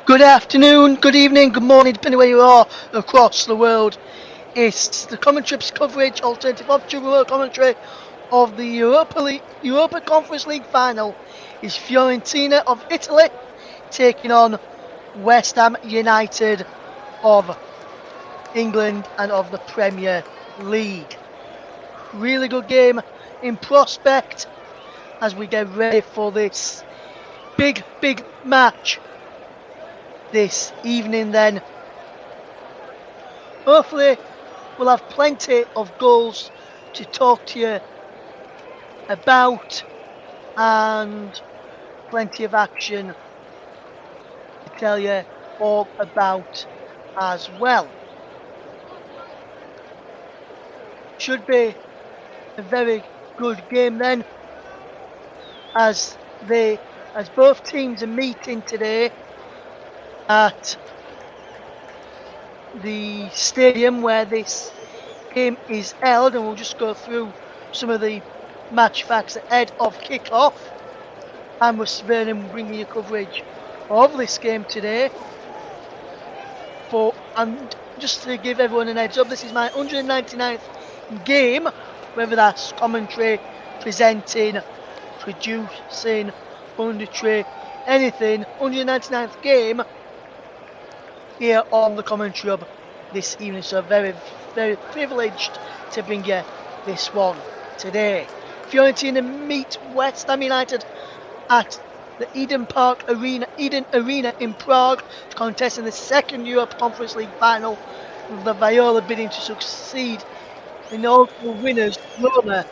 Good afternoon, good evening, good morning, depending where you are across the world. It's the Commentary's coverage, alternative option world commentary of the Europa Conference League Final. Is Fiorentina of Italy taking on West Ham United of England and of the Premier League. Really good game in prospect as we get ready for this big match this evening then. Hopefully we'll have plenty of goals to talk to you about and plenty of action to tell you all about as well. Should be a very good game then as both teams are meeting today at the stadium where this game is held, and we'll just go through some of the match facts ahead of kick-off. I'm Russ Vernon bringing you coverage of this game today. And just to give everyone an heads up, this is my 199th game, whether that's commentary, presenting, producing, punditry, anything. 199th game here on the Commentary Hub this evening, so very privileged to bring you this one today. Fiorentina meet West Ham United at the Eden Arena in Prague to contest in the second Europa Conference League Final, with the Viola bidding to succeed in the ultimate winners Roma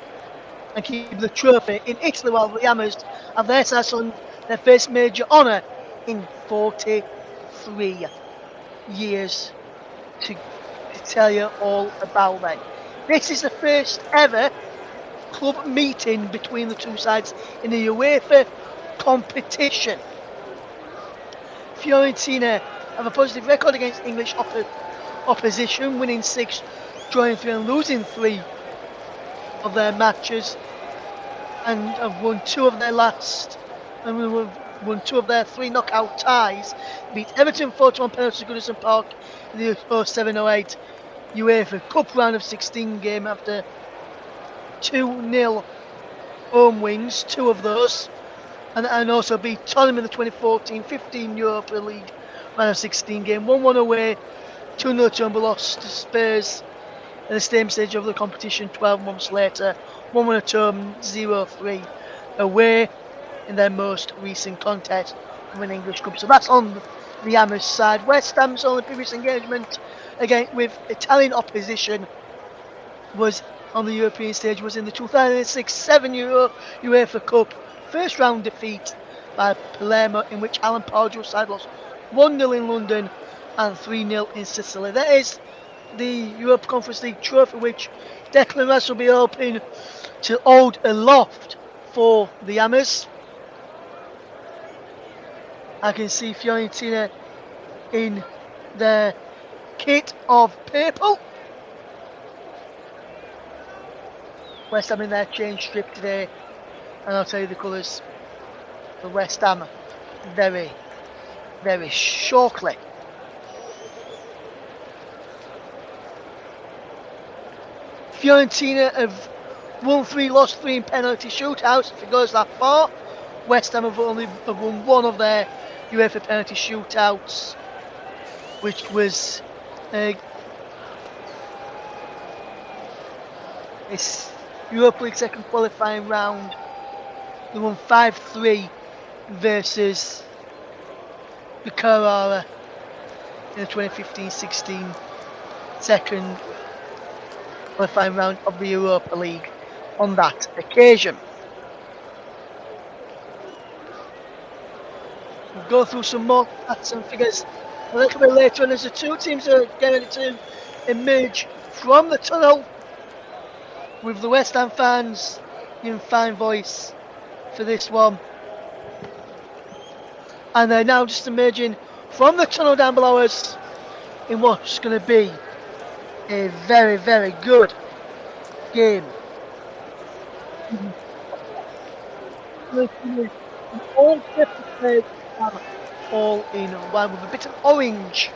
and keep the trophy in Italy, while the Hammers have their sights on their first major honour in 43 years to tell you all about them. This is the first ever club meeting between the two sides in the UEFA competition. Fiorentina have a positive record against English opposition, winning 6, drawing 3 and losing 3 of their matches, and have won 2 of their 3 knockout ties. Beat Everton 4-1 penalties at Goodison Park in the 07-08 UEFA Cup round of 16 game after 2-0 home wins, 2 of those, and also beat Tottenham in the 2014-15 Europa League round of 16 game, 1-1 away, 2-0 to lost to Spurs at the same stage of the competition 12 months later, 1-1 at home, 0-3 away in their most recent contest of an English Cup. So that's on the Hammers side. West Ham's only previous engagement again with Italian opposition was on the European stage was in the 2006-7 UEFA Cup first round defeat by Palermo, in which Alan Pardew's side lost 1-0 in London and 3-0 in Sicily. That is the Europa Conference League trophy, which Declan Rice will be hoping to hold aloft for the Hammers. I can see Fiorentina in their kit of purple. West Ham in their change strip today, and I'll tell you the colours for West Ham very shortly. Fiorentina have won 3, lost 3 in penalty shootouts, if it goes that far. West Ham have only won 1 of their UEFA penalty shootouts, which was this Europa League second qualifying round. They won 5-3 versus Bucharest in the 2015-16 second qualifying round of the Europa League on that occasion. We'll go through some more facts and figures a little bit later on as the two teams are getting ready to emerge from the tunnel, with the West Ham fans in fine voice for this one. And they're now just emerging from the tunnel down below us in what's going to be a very good game. All 50 players all in white with a bit of orange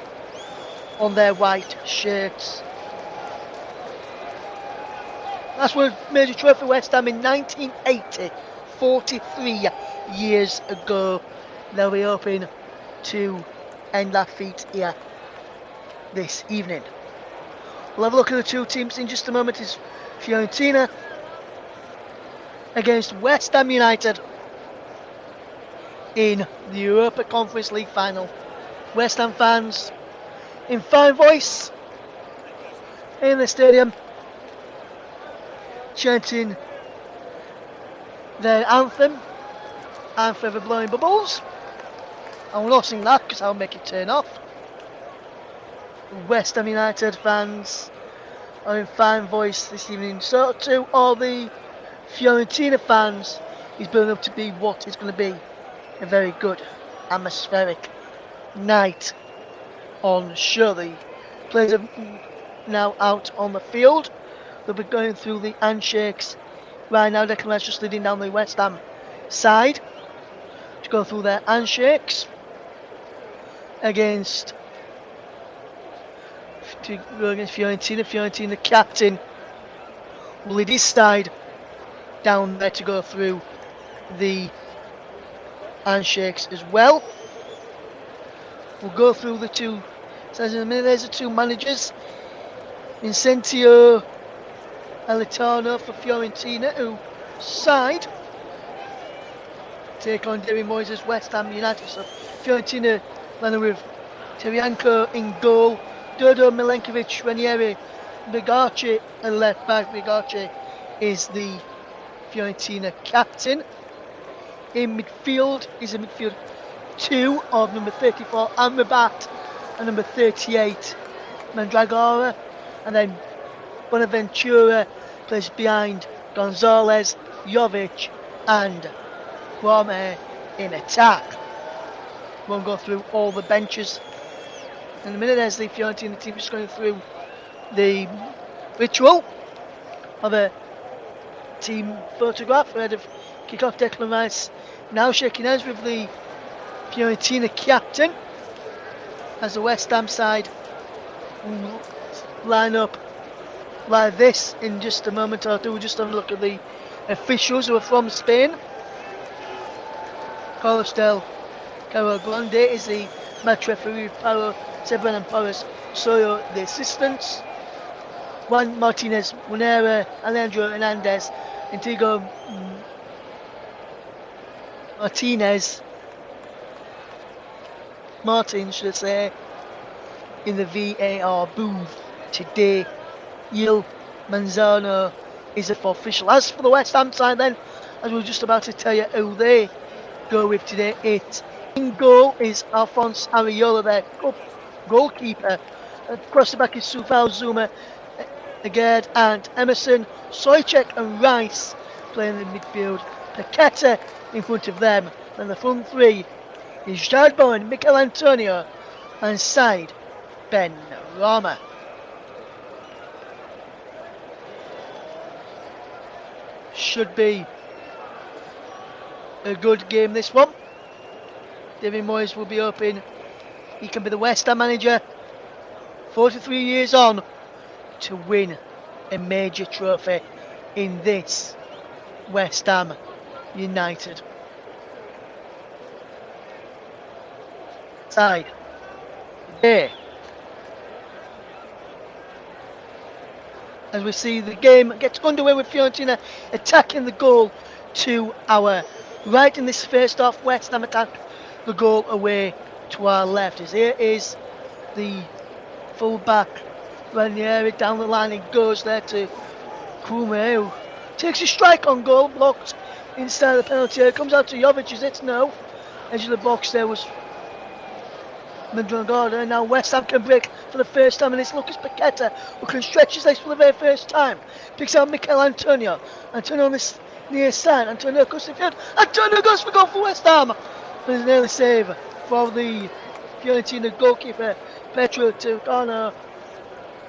on their white shirts. Last won a major trophy West Ham in 1980, 43 years ago. They'll be hoping to end that feat here this evening. We'll have a look at the two teams in just a moment. It's Fiorentina against West Ham United in the Europa Conference League Final. West Ham fans in fine voice in the stadium chanting their anthem and forever blowing bubbles. I will not sing that because I'll make it turn off. West Ham United fans are in fine voice this evening. So too are the Fiorentina fans. Is building up to be what is going to be a very good atmospheric night on show. The players are now out on the field. They'll be going through the handshakes right now. Declan Rice just leading down the West Ham side to go through their handshakes against Fiorentina. Fiorentina captain will lead his side down there to go through the handshakes as well. We'll go through the two. Says in a minute, there's the two managers, Vincentio Alitano for Fiorentina, who side take on David Moyes' West Ham United. So Fiorentina landing with Terianko in goal, Dodo Milenkovic, Ranieri, Bigarci and left back. Bigarci is the Fiorentina captain. In midfield is a midfield two of number 34 Amrabat and number 38 Mandragora, and then Bonaventura plays behind Gonzalez, Jovic and Guame in attack. Won't go through all the benches in a minute. There's the Fiorentina team just going through the ritual of a team photograph ahead of kick-off. Declan Rice now shaking hands with the Fiorentina captain as the West Ham side line up like this in just a moment or two. We'll just have a look at the officials who are from Spain. Carlos del Caro Grande is the match referee. Paro Sebran and Paris Soyo the assistants. Juan Martinez, Munera, Alejandro Hernandez, Antigo Martin should I say, in the VAR booth today. Gil Manzano is it for official. As for the West Ham side then, as we were just about to tell you who they go with today, it in goal is Alphonse Areola, their cup goalkeeper. Across the back is Sufal Zuma, Agard and Emerson, Soychek and Rice playing in the midfield. Paqueta in front of them. And the front three is Jadbo and Mikel Antonio and side Ben Rama. Should be a good game this one. David Moyes will be hoping he can be the West Ham manager 43 years on to win a major trophy in this West Ham United side. There, as we see the game gets underway with Fiorentina attacking the goal to our right in this first half. West Ham attack the goal away to our left. As here is the full-back Ranieri down the line and goes there to Kume, who takes a strike on goal, blocked inside the penalty area. Comes out to Jovic, is it? No. Edge of the box there was Mandragora. Now West Ham can break for the first time, and it's Lucas Paqueta who can stretch his legs for the very first time. Picks out Mikel Antonio. Antonio on this near side. Antonio goes to the field. Antonio goes for goal for West Ham. But it's an early save for the Fiorentina goalkeeper Petro Turcano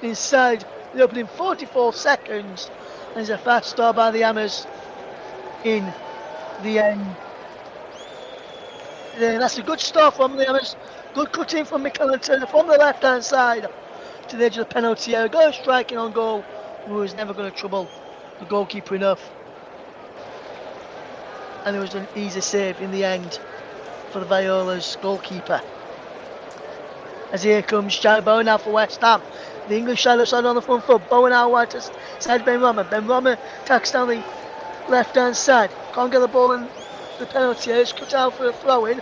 inside the opening 44 seconds. There's a fast start by the Hammers in the end That's a good start from the Hammers. Good cutting from McClellan from the left-hand side to the edge of the penalty area. Go striking on goal, who was never going to trouble the goalkeeper enough. And it was an easy save in the end for the Viola's goalkeeper. As here comes Charlie Bowen now for West Ham. The English side side on the front foot. Bowen out wide to side Ben Rama. Ben Rama attacks down the left-hand side. Can't get the ball in the penalty area. It's cut out for a throw-in,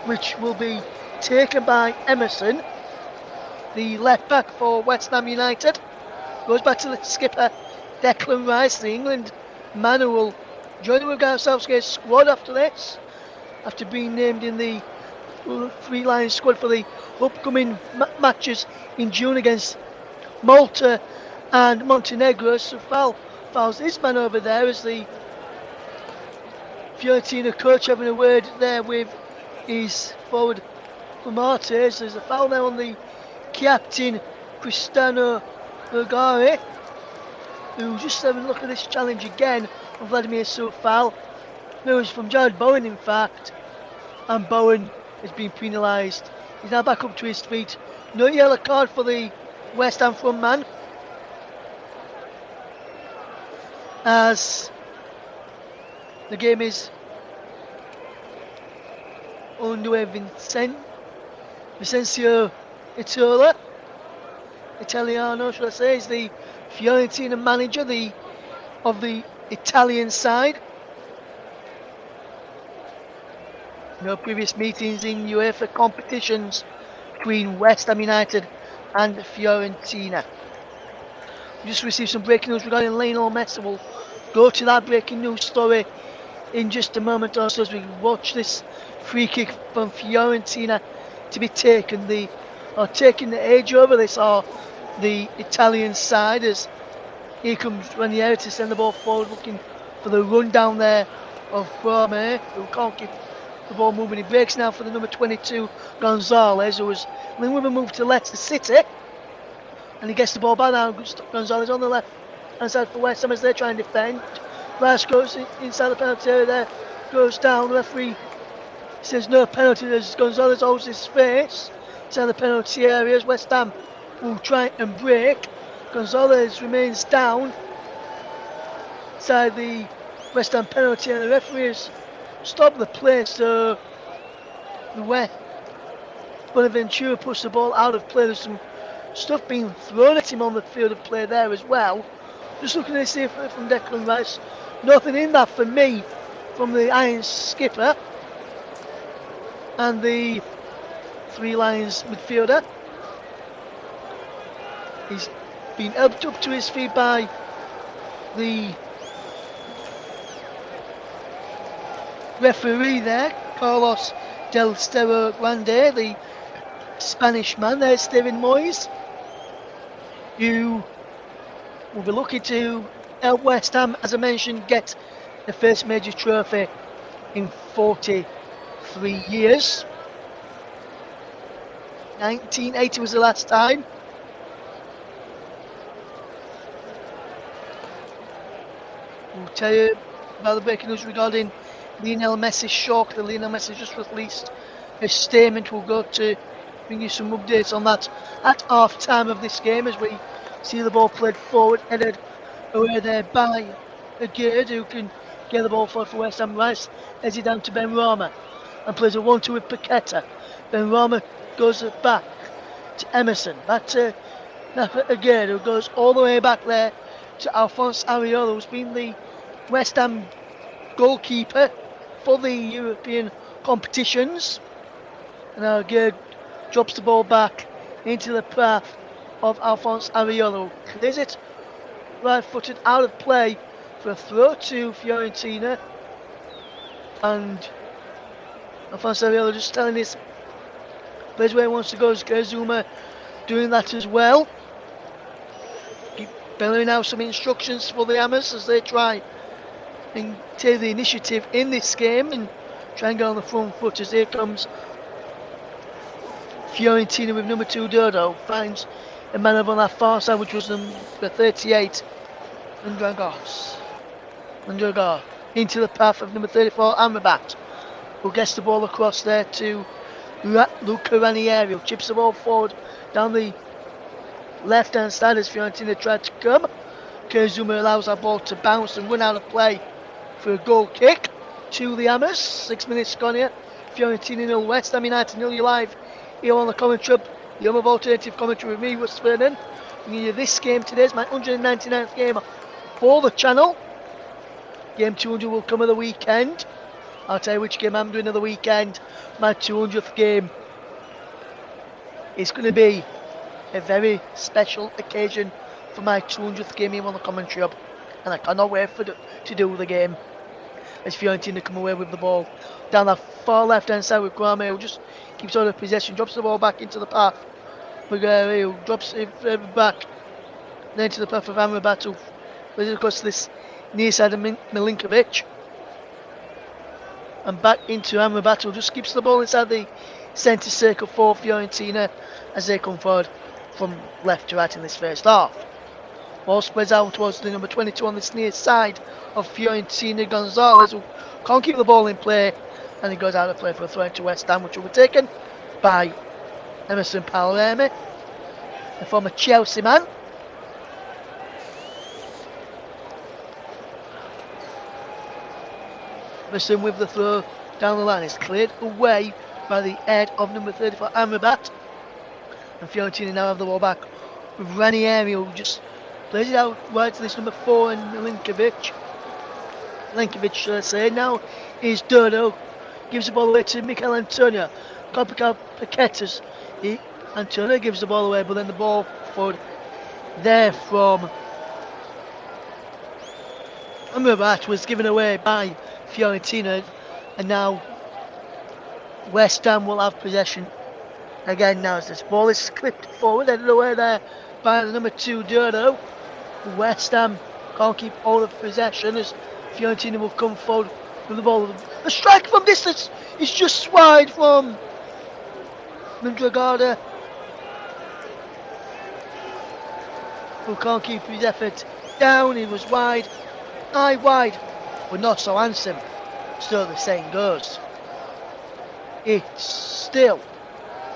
which will be taken by Emerson, the left back for West Ham United. Goes back to the skipper, Declan Rice, the England man who will join the Gareth Southgate's squad after this, after being named in the three-line squad for the upcoming matches in June against Malta and Montenegro. So fouls his man over there as the Fiorentina coach having a word there with his forward for Martes. There's a foul there on the captain Cristiano Vergara, who just having a look at this challenge again from Vladimir Soufal. It was from Jared Bowen in fact, and Bowen has been penalised. He's now back up to his feet. No yellow card for the West Ham front man, as the game is underway. Vincenzo Italiano, should I say, is the Fiorentina manager of the Italian side. No previous meetings in UEFA competitions between West Ham United and Fiorentina. We just received some breaking news regarding Lionel Messi. We'll go to that breaking news story in just a moment or so as we watch this free kick from Fiorentina to be taken. Taking the edge over this are the Italian side, as here comes Ranieri to send the ball forward, looking for the run down there of Brahme, who can't keep the ball moving. He breaks now for the number 22 Gonzalez, who was linked with a move to Leicester City, and he gets the ball back now. Gonzalez on the left hand side for West Ham as they try and defend. Rash goes inside the penalty area there, goes down. The referee says no penalty as Gonzalez holds his face inside the penalty area as West Ham will try and break. Gonzalez remains down inside the West Ham penalty area. The referee has stopped the play, so the Bonaventura pushed the ball out of play. There's some stuff being thrown at him on the field of play there as well. Just looking to see from Declan Rice, nothing in that for me from the Iron skipper and the Three Lions midfielder. He's been helped up to his feet by the referee there, Carlos Del Stero Grande, the Spanish man. There's Steven Moyes, who will be looking to help West Ham, as I mentioned, get the first major trophy in 43 years. 1980 was the last time. We'll tell you about the breaking news regarding Lionel Messi's shock. The Lionel Messi just released a statement. We'll go to bring you some updates on that at half time of this game as we see the ball played forward, headed away there by Agard, who can get the ball forward for West Ham. Rice heads it down to Ben Rama and plays a 1-2 with Paqueta. Ben Rama goes back to Emerson, back to Agard, who goes all the way back there to Alphonse Areola, who's been the West Ham goalkeeper for the European competitions. And now Agard drops the ball back into the path of Alphonse Areola, who clears it right-footed out of play for a throw to Fiorentina. And Alphonse Areola just telling his plays where he wants to go. Zuma doing that as well. Bellowing out some instructions for the Hammers as they try and take the initiative in this game and try and get on the front foot. As here comes Fiorentina with number 2 Dodo, finds a man over on that far side, which was number 38 Undragar into the path of number 34 Amrabat. who gets the ball across there to Luca Ranieri, who chips the ball forward down the left-hand side as Fiorentina tried to come. Kezuma allows that ball to bounce and run out of play for a goal kick to the Hammers. 6 minutes gone here. Fiorentina 0, West Ham United 0. You're live here on the commentary. The home of alternative commentary with me, Russ Vernon. Bringing you this game today. It's my 199th game for the channel. Game 200 will come at the weekend. I'll tell you which game I'm doing at the weekend. My 200th game. It's going to be a very special occasion for my 200th game here on the commentary hub, and I cannot wait to do the game as Fiorentina come away with the ball down that far left hand side with Guame, who just keeps on the possession, drops the ball back into the path. Magari, who drops it back then to the path of Amrabat, who plays it across this near side of Milinkovic, and back into Amrabat, who just keeps the ball inside the centre circle for Fiorentina as they come forward from left to right in this first half. Ball spreads out towards the number 22 on this near side of Fiorentina, Gonzalez, who can't keep the ball in play, and he goes out of play for a throw into West Ham, which will be taken by Emerson Palmieri, the former Chelsea man. Emerson with the throw down the line is cleared away by the head of number 34 Amrabat, and Fiorentina now have the ball back with Ranieri, who just plays it out right to this number 4 and Milinkovic. Should I say. Now is Dodo. Gives the ball away to Michael Antonio. Complicated Paquetas. Antonio gives the ball away, but then the ball forward there from Amrabat was given away by Fiorentina, and now West Ham will have possession again now as this ball is clipped forward, headed away there by the number 2 Dodo. West Ham can't keep hold of possession as Fiorentina will come forward with the ball. The strike from distance is just wide from Mondragada, who can't keep his effort down. He was wide, eye wide, but not so handsome. Still the saying goes. It's still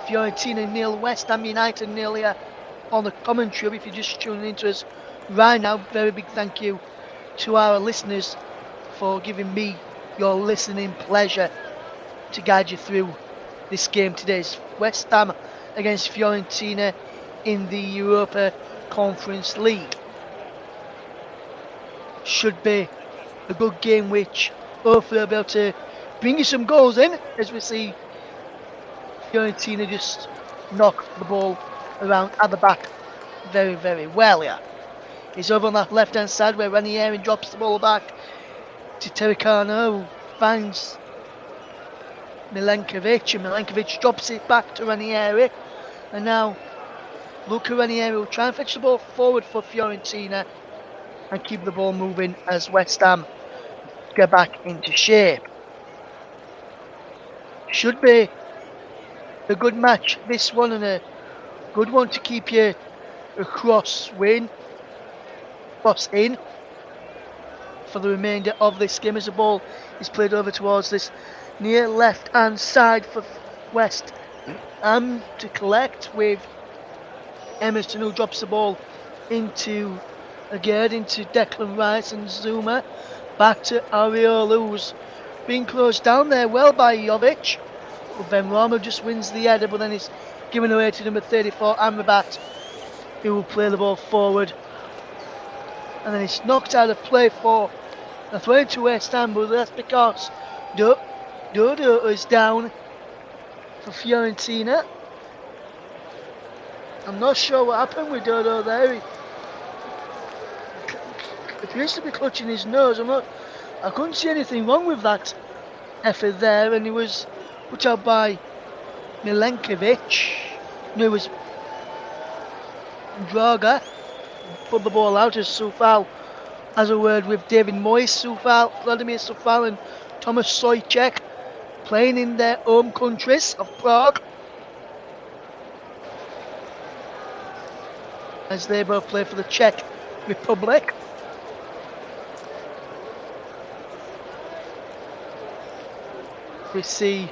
Fiorentina 0, West Ham United 0 here on the commentary. If you're just tuning into us right now, very big thank you to our listeners for giving me your listening pleasure to guide you through this game today. It's West Ham against Fiorentina in the Europa Conference League. Should be a good game which hopefully will be able to bring you some goals in, as we see Fiorentina just knock the ball around at the back very, very well here. He's over on that left hand side where Ranieri drops the ball back to Tericano, who finds Milinkovic, and Milinkovic drops it back to Ranieri, and now Luca Ranieri will try and fetch the ball forward for Fiorentina and keep the ball moving as West Ham get back into shape. Should be a good match, this one, and a good one to keep you cross in for the remainder of this game as the ball is played over towards this near left hand side for West Ham to collect, with Emerson, who drops the ball into Declan Rice, and Zuma back to Areola, who's being closed down there well by Jovic. But Ben Rama just wins the header, but then it's given away to number 34 Amrabat, who will play the ball forward, and then it's knocked out of play for a throw into West Ham, but that's because Dodo is down for Fiorentina. I'm not sure what happened with Dodo there. He appears to be clutching his nose. I couldn't see anything wrong with that effort there, and he was put out by Milinkovic. No, it was Draga. Put the ball out as Soufal has a word with David Moyes. Vladimir Soufal and Thomas Souček playing in their home countries of Prague, as they both play for the Czech Republic. we see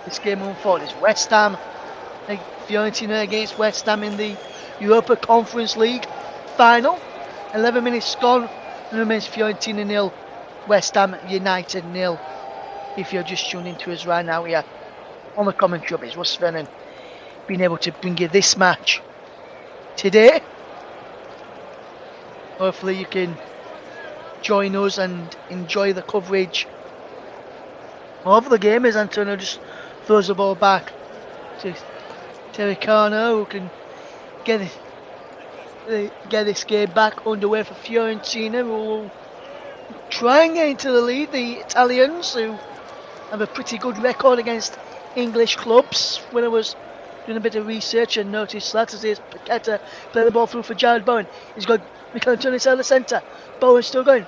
this game unfold. It's West Ham, Fiorentina against West Ham in the Europa Conference League Final. 11 minutes gone, and remains Fiorentina 0, West Ham United 0. If you're just tuning to us right now here on the commentary, it's Russ Vernon being able to bring you this match today. Hopefully you can join us and enjoy the coverage of the game as Antonio just throws the ball back to Terracano, who can get this game back underway for Fiorentina, who will try and get into the lead. The Italians, who have a pretty good record against English clubs. When I was doing a bit of research and noticed that, as here's Paqueta play the ball through for Jared Bowen. He's got Michael Antonio inside the centre. Bowen's still going.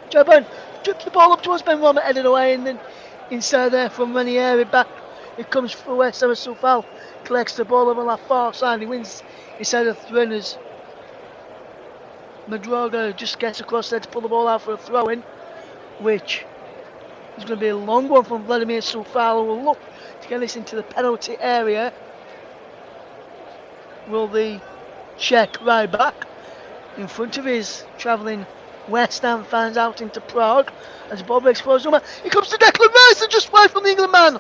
Jared Bowen drips the ball up towards Ben Roma, headed away, and then inside there from Ranieri back. It comes for West Ham. Soufal collects the ball over that far side. He wins inside of the runners. Madroga just gets across there to pull the ball out for a throw-in, which is going to be a long one from Vladimir Soufal, who will look to get this into the penalty area. Will the Czech right back in front of his travelling West Ham fans out into Prague as the ball breaks for Zuma. He comes to Declan Rice and just wide from the England man.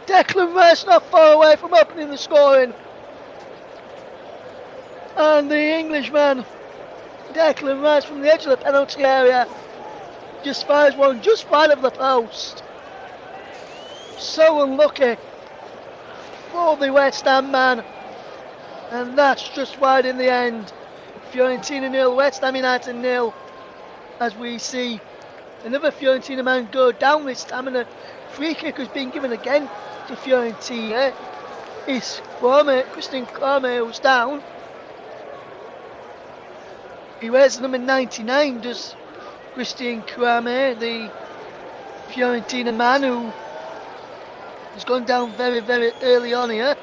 Declan Rice not far away from opening the scoring. And the Englishman, Declan Rice, from the edge of the penalty area, just fires one just wide of the post. So unlucky for the West Ham man. And that's just wide in the end. Fiorentina 0, West Ham United 0. As we see another Fiorentina man go down this time, and a free kick has been given again to Fiorentina. It's Christian Kwame, who's down. He wears number 99, does Christian Kwame, the Fiorentina man who has gone down very, very early on here.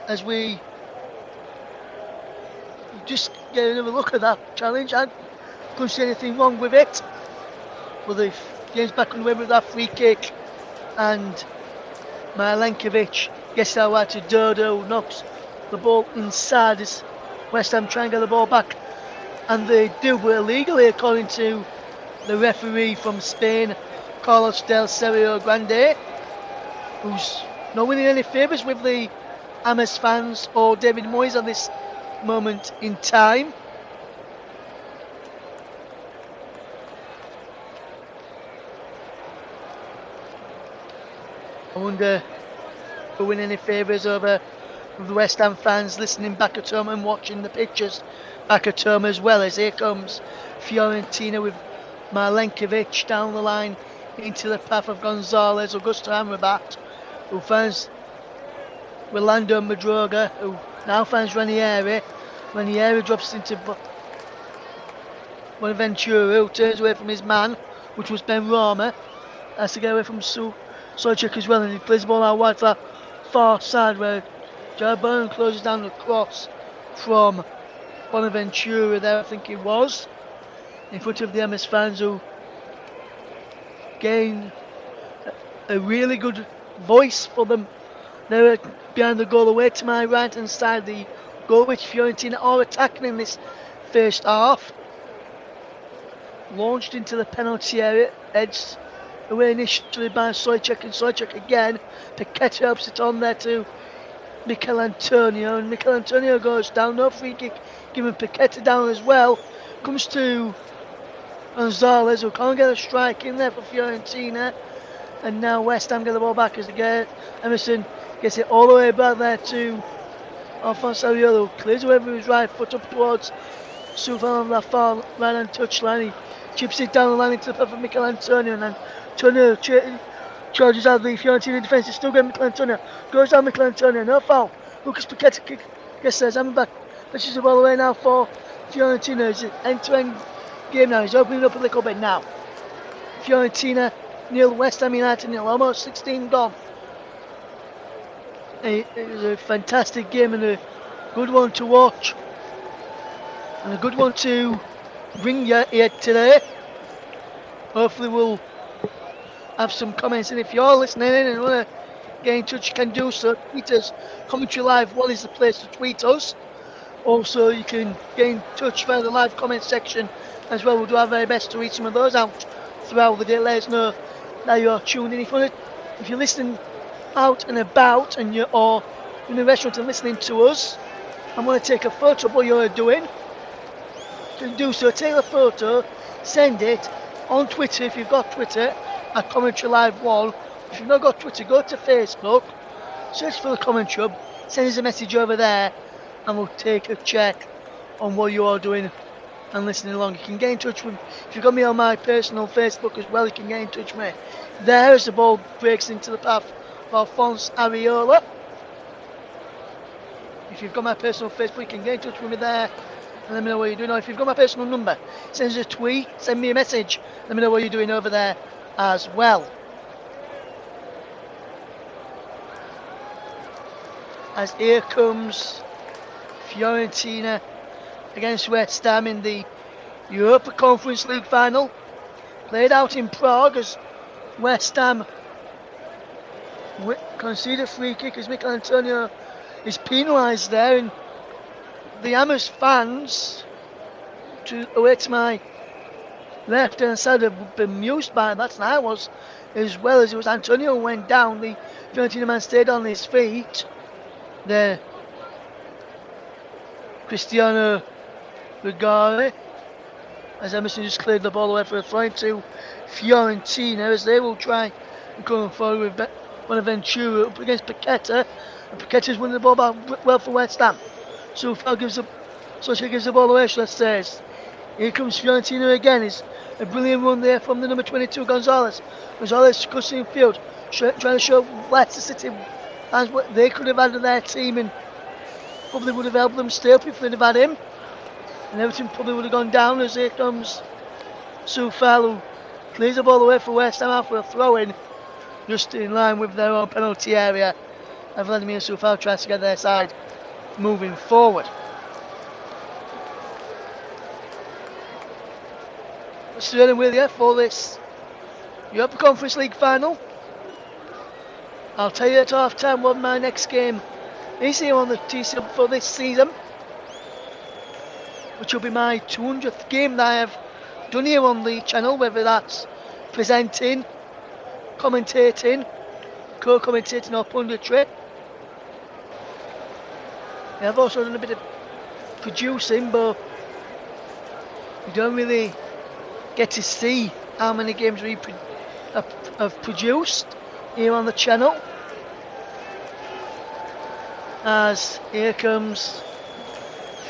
As we just get another look at that challenge, I couldn't see anything wrong with it. But the game's back on the way with that free kick, and Milenkovic gets that right to Dodo, knocks the ball inside as West Ham try and get the ball back, and they do it illegally according to the referee from Spain, Carlos del Serio Grande, who's not winning any favours with the Ames fans or David Moyes at this moment in time. I wonder if we're winning any favours over the West Ham fans listening back at home and watching the pictures back at home as well, as here comes Fiorentina with Milenkovic down the line into the path of Gonzalez. Augusto Amrabat, who finds Rolando Madroga, who now finds Ranieri. Ranieri drops into Bonaventura, who turns away from his man, which was Ben Roma. Has to get away from Sojcik as well, and he plays the ball out wide for that far side where Jared Bowen closes down the cross from Bonaventura there, I think it was, in front of the MS fans, who gain a really good voice for them. They're behind the goal, away to my right hand side, the goal which Fiorentina are attacking in this first half. Launched into the penalty area, edged away initially by Sojcik, and Sojcik again. Paqueta helps it on there to Michael Antonio, and Michael Antonio goes down. No free kick given. Paqueta down as well. Comes to Gonzalez, who can't get a strike in there for Fiorentina. And now West Ham get the ball back as again. Emerson gets it all the way back there to Alfonso Ariolo, who clears away with his right foot up towards Soufal on that far right hand touchline. He chips it down the line into the path of Michael Antonio, and Antonio charges out the Fiorentina defence. It's still getting Michael Antonio. Goes down Michael Antonio, no foul. Lucas Paqueta gets there. I'm back. Pushes the ball away now for Fiorentina. It's an end-to-end game now. He's opening up a little bit now. Fiorentina 0, West Ham United 0. Almost 16 gone. It was a fantastic game and a good one to watch. and a good one to bring you here today. Hopefully we'll have some comments, and if you're listening in and want to get in touch, you can do so. Tweet us. Commentary Live 1 is the place to tweet us. Also, you can get in touch via the live comment section as well. We'll do our very best to read some of those out throughout the day. Let us know that you're tuning in. If you're listening out and about and you're or in the restaurant and listening to us, I'm going to take a photo of what you're doing. You can do so. Take a photo, send it on Twitter if you've got Twitter at Commentary Live 1. If you've not got Twitter, go to Facebook, search for the Commentary Hub, send us a message over there, and we'll take a check on what you are doing and listening along. You can get in touch with, if you've got me on my personal Facebook as well, you can get in touch with me there as the ball breaks into the path of Alphonse Areola. If you've got my personal Facebook, you can get in touch with me there and let me know what you're doing. Or if you've got my personal number, send us a tweet, send me a message, let me know what you're doing over there as well. As here comes Fiorentina against West Ham in the Europa Conference League Final. Played out in Prague as West Ham conceded a free kick as Mikel Antonio is penalised there, and the Hammers fans away to my left hand side have been amused by that, and I was as well. As it was Antonio went down, the Fiorentina man stayed on his feet. There, Cristiano Rigari, as Emerson just cleared the ball away for a throw to Fiorentina, as they will try and come forward with Bonaventura up against Paqueta, and Paqueta's winning the ball back well for West Ham. So gives the ball away, let's say. Here comes Fiorentina again. It's a brilliant run there from the number 22, Gonzalez. Gonzalez crossing field, trying to show Leicester City as what they could have had in their team, and probably would have helped them stay up if they'd have had him. And everything probably would have gone down. As here comes Soufal, who clears the ball away for West Ham after a throw-in, just in line with their own penalty area. And Vladimir Soufal tries to get their side moving forward. Sterling with you for this Europa Conference League Final. I'll tell you at half time what my next game is here on the TC for this season, which will be my 200th game that I have done here on the channel, whether that's presenting, commentating, co-commentating or punditry. I've also done a bit of producing, but you don't really get to see how many games we have produced here on the channel. As here comes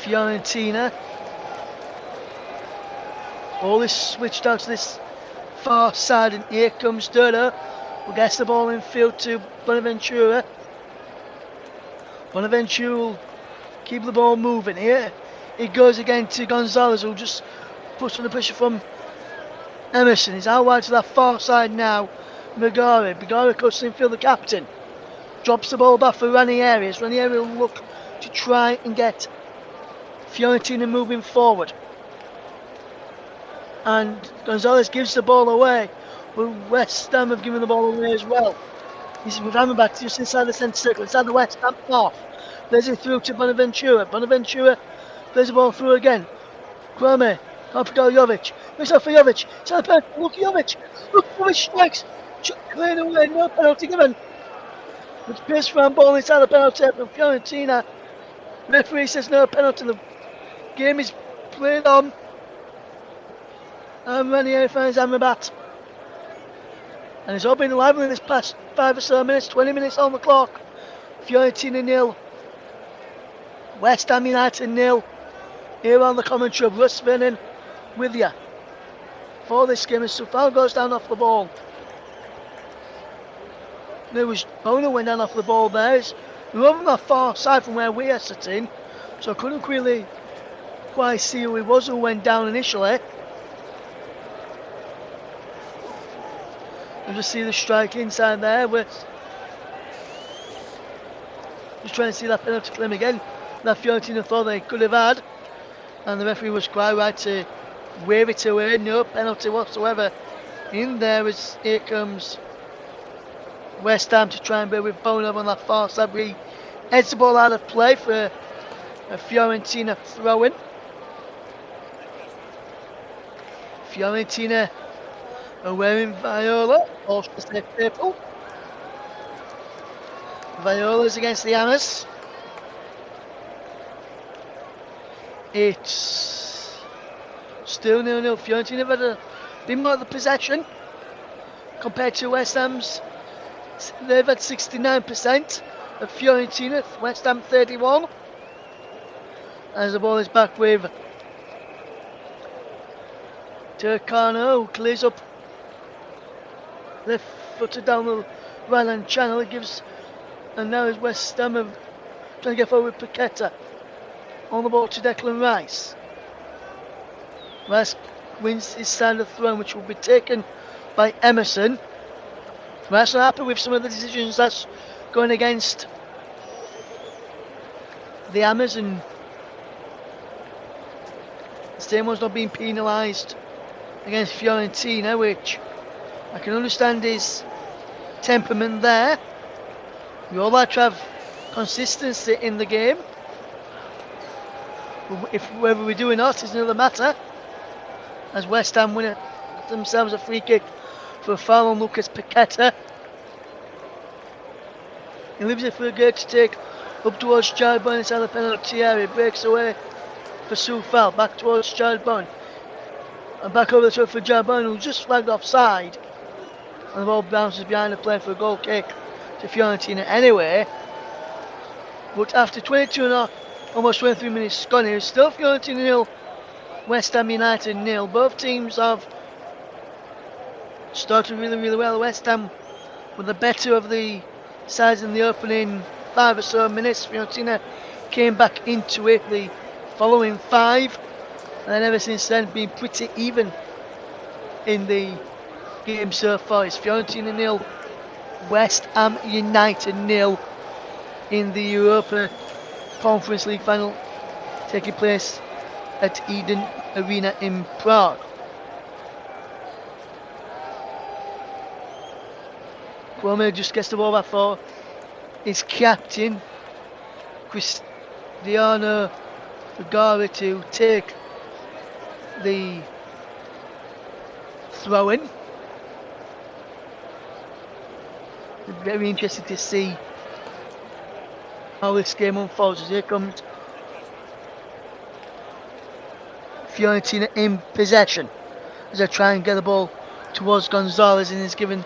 Fiorentina. All is switched out to this far side, and here comes Dodo, who gets the ball in field to Bonaventura. Bonaventura will keep the ball moving. Here it goes again to Gonzalez, who just puts on the pressure from Emerson. He's out wide to that far side now. Megari cuts in field, the captain. Drops the ball back for Ranieri. Ranieri will look to try and get Fiorentina moving forward. And Gonzalez gives the ball away. But West Ham have given the ball away as well. He's with Hammerback just inside the centre circle, inside the West Ham half. Plays it through to Bonaventura. Bonaventura plays the ball through again. Kwame, can't pick out Jovic. It's off for Jovic. It's on the penalty. Look, Jovic. Look, Jovic strikes. Cleared away, no penalty given. It's pierced round ball inside the penalty from Fiorentina. Referee says no penalty. The game is played on. And Ranieri finds Amrabat. And it's all been lively in this past 5 or so minutes, 20 minutes on the clock. Fiorentina 0. West Ham United 0. Here on the commentary, Russ Vernon with you for this game as Soufal goes down off the ball. There was Bono went down off the ball there. We were on the far side from where we are sitting, so I couldn't really quite see who it was who went down initially. You just see the strike inside there with just trying to see that penalty claim again that Fiorentina thought they could have had. And the referee was quite right to wave it away. No penalty whatsoever in there as here comes West Ham to try and be with Bono on that far side. We heads the ball out of play for a Fiorentina throw-in. Fiorentina are wearing Viola, or should I say purple. Viola's against the Hammers. It's still 0-0. Fiorentina have had a bit more of the possession compared to West Ham's. They've had 69% of Fiorentina, West Ham 31. As the ball is back with Turcano, who clears up left footed down the right hand channel. It gives, and now is West Ham trying to get forward with Paqueta. On the ball to Declan Rice. Rice wins his side of the throw, which will be taken by Emerson. Rice not happy with some of the decisions that's going against the Hammers, and the same one's not being penalised against Fiorentina, which I can understand his temperament there. We all like to have consistency in the game. If whether we do or not is another matter. As West Ham win themselves a free kick for a foul on Lucas Paqueta. He leaves it for a gate to take up towards Childbone inside the penalty area. Breaks away for Soufal. Back towards Childbone. And back over the top for Childbone, who's just flagged offside. And the ball bounces behind the play for a goal kick to Fiorentina anyway. But after 22 and a half, almost 23 minutes gone here, still Fiorentina 0, West Ham United 0. Both teams have started really well. West Ham were the better of the sides in the opening 5 or so minutes. Fiorentina came back into it the following 5, and then ever since then been pretty even in the game so far. It's Fiorentina 0, West Ham United 0 in the Europa Conference League Final, taking place at Eden Arena in Prague. Cuomo just gets the ball back for his captain, Cristiano Vergara, to take the throw-in. Very interesting to see how this game unfolds. As here comes Fiorentina in possession as they try and get the ball towards Gonzalez, and is given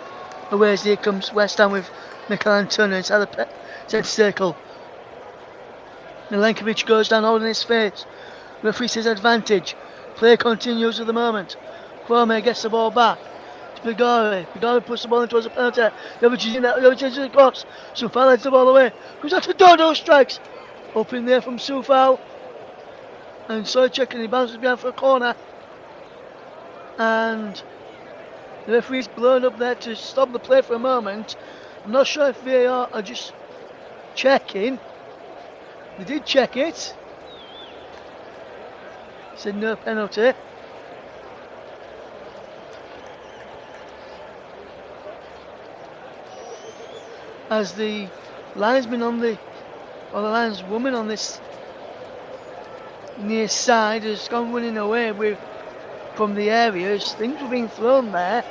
away. As here comes West Ham with Mikel Antonio inside the centre circle. Milenkovic goes down holding his face. Referee says advantage. Play continues at the moment. Kwame gets the ball back to Bigari. Bigari puts the ball in towards the penalty. The other changes the cross. Soufal heads the ball away. Goes out to Dodo, strikes. Up in there from Soufal. And Sojcek, and he bounces behind for a corner. And the referee's blown up there to stop the play for a moment. I'm not sure if VAR are just checking. They did check it. Said no penalty. As the linesman or the lineswoman on this near side has gone running away from the areas. Things were being thrown there.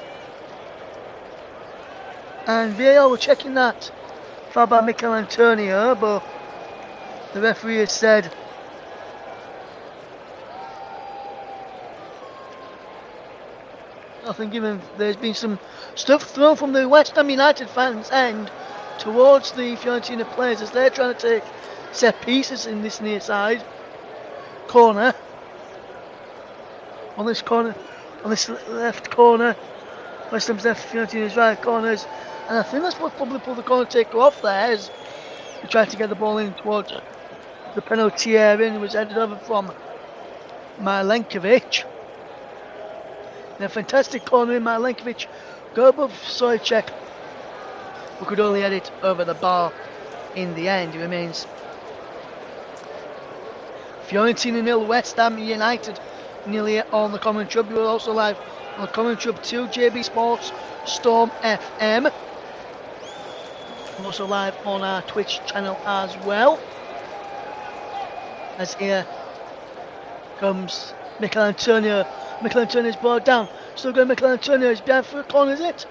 And VAR were checking that foul by Mikel Antonio, but the referee has said nothing given. There's been some stuff thrown from the West Ham United fans' end towards the Fiorentina players as they're trying to take set pieces in this near side corner. On this left corner, West Ham's left, Fiorentina's right corners, and I think that's what probably pulled the corner taker off there as he tried to get the ball in towards the penalty area, and it was headed over from Milenkovic. And a fantastic corner in Milenkovic, go above Sojcek, who could only head it over the bar in the end. It remains Fiorentina 0, West Ham United nearly on the commentary. We're also live on the commentary 2 JB Sports Storm FM. We're also live on our Twitch channel as well. As here comes Michael Antonio. Michael Antonio's brought down. Still going Michael Antonio. He's behind for a corner, is it?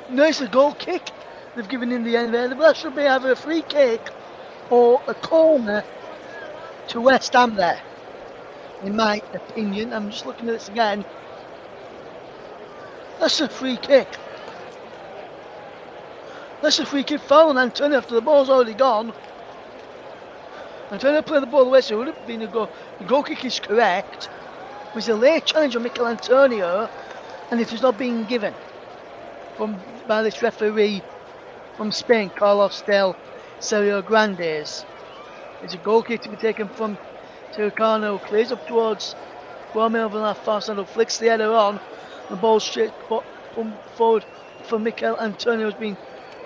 No, it's a goal kick. They've given in the end there. That should be either a free kick or a corner to West Ham there. In my opinion, I'm just looking at this again. That's a free kick. That's a free kick foul on Antonio after the ball's already gone. Antonio played the ball away, so it would have been a goal. The goal kick is correct. It was a late challenge on Michael Antonio, and it was not being given by this referee from Spain, Carlos del Sergio Grandes. It's a goal kick to be taken from Turcano, clears up towards Guame over that far side, who flicks the header on. The ball straight forward for Michael Antonio, has been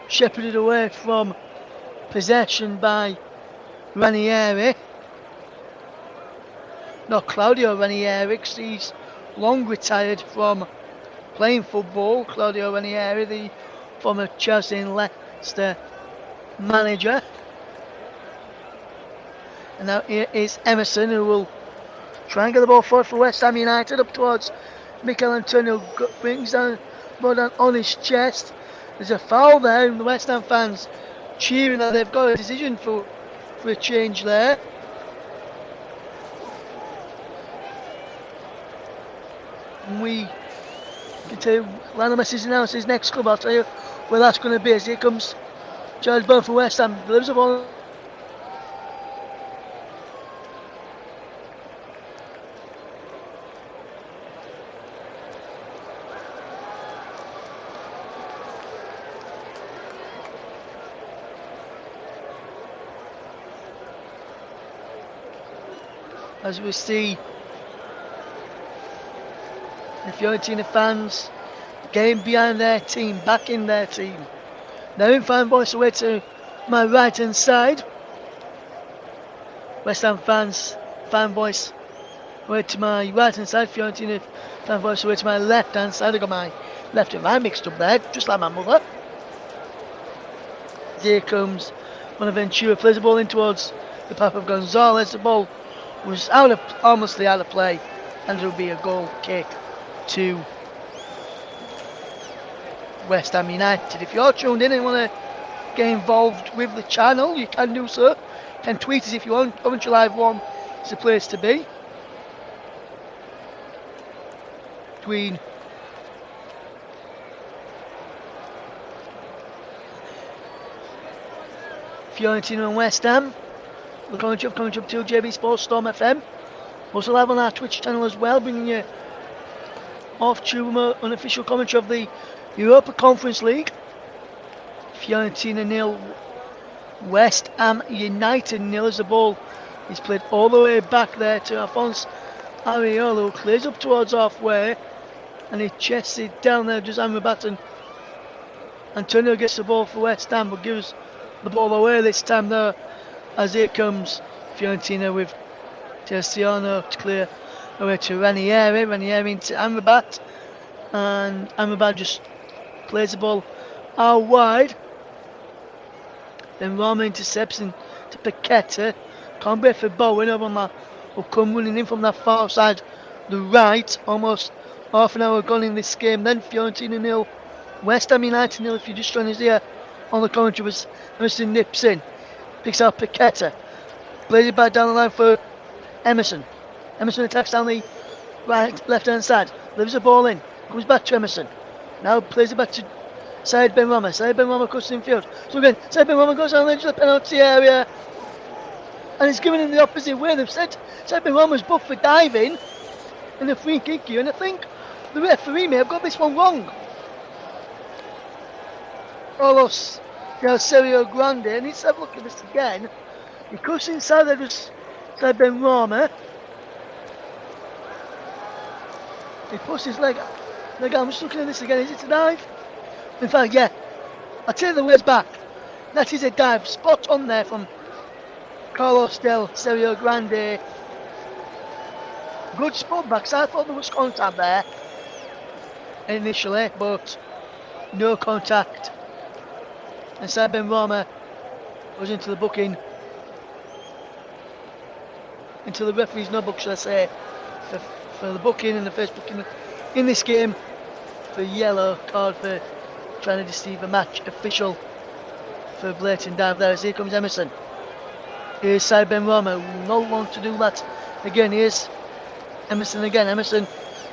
shepherded away from possession by Ranieri. No, Claudio Ranieri, because he's long retired from playing football. Claudio Ranieri, the former Chelsea and Leicester manager. And now here is Emerson, who will try and get the ball forward for West Ham United, up towards Michael Antonio, brings down ball down on his chest. There's a foul there, and the West Ham fans cheering that they've got a decision for a change there. And we can tell you, Lionel Messi's announced his next club. I'll tell you where that's going to be. As here comes Charles Byrne for West Ham, delivers the ball. As we see the Fiorentina fans getting behind their team, backing their team. Now in fan voice away to my right hand side. West Ham fans, fan voice away to my right hand side. Fiorentina fan voice away to my left hand side. I got my left and right mixed up there, just like my mother. Here comes Bonaventura, plays the ball in towards the path of Gonzalez. The ball was almost out of play, and it will be a goal kick to West Ham United. If you're tuned in and want to get involved with the channel, you can do so. You can tweet us if you want. Commentary Live 1 is the place to be. Between Fiorentina and West Ham. The commentary up to JB Sports Storm FM. Also live on our Twitch channel as well, bringing you off-tube unofficial commentary of the Europa Conference League. Fiorentina 0, West Ham United 0, as the ball is played all the way back there to Alphonse Areola, who clears up towards halfway, and he chests it down there, just Amrabat, and Antonio gets the ball for West Ham, but gives the ball away this time there. As here comes Fiorentina with Terciano to clear away to Ranieri. Ranieri into Amrabat, and Amrabat just plays the ball out wide. Then Roma intercepts into Paqueta. Combe for Bowen over on that, will come running in from that far side, the right. Almost half an hour gone in this game. Then Fiorentina 0, West Ham United 0. If you're just joining us here on the commentary, was Emerson nips in. Picks out Paqueta, plays it back down the line for Emerson. Emerson attacks down the left hand side, leaves the ball in, comes back to Emerson. Now plays it back to Said Ben Rama. Said Ben Rama cuts in field. So again, Said Ben Rama goes down the edge of the penalty area, and it's given in the opposite way. They've said Said Ben Rama's booked for diving in a free kick here, and I think the referee may have got this one wrong. Carlos del Sergio Grande, and let's have a look at this again. He cuts inside there, just Said Ben Rama. He puts his leg out. I'm just looking at this again. Is it a dive? In fact, yeah. I take the words back. That is a dive. Spot on there from Carlos Del Serio Grande. Good spot backs. I thought there was contact there initially, but no contact. And Ben Rama goes into the booking. Into the referee's no book, should I say, for the booking and the first booking in this game for yellow card for trying to deceive a match official for blatant dive there. As here comes Emerson. Here's Ben Rama, no one to do that again. Here's Emerson again. Emerson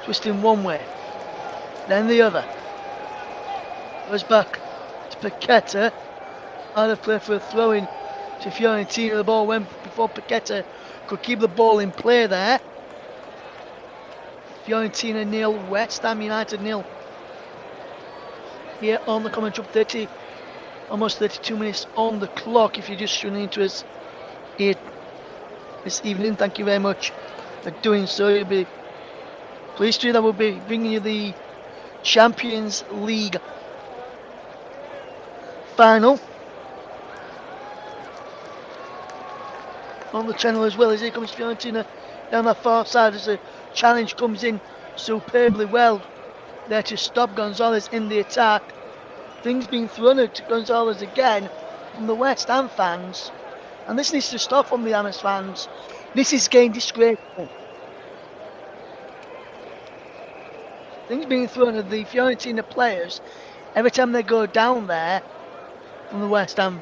twisting one way, then the other. Goes back to Paqueta. Out of play for a throw in to Fiorentina. The ball went before Paqueta could keep the ball in play there. Fiorentina 0, West Ham United 0. Here on the commentary, almost 32 minutes on the clock. If you're just tuning into us here this evening, thank you very much for doing so. You'll be pleased to hear that we'll be bringing you the Champions League Final on the channel as well. As here comes Fiorentina down that far side as the challenge comes in superbly well there to stop Gonzalez in the attack. Things being thrown at Gonzalez again from the West Ham fans, and this needs to stop from the Hammers fans. This is getting disgraceful. Things being thrown at the Fiorentina players every time they go down there from the West Ham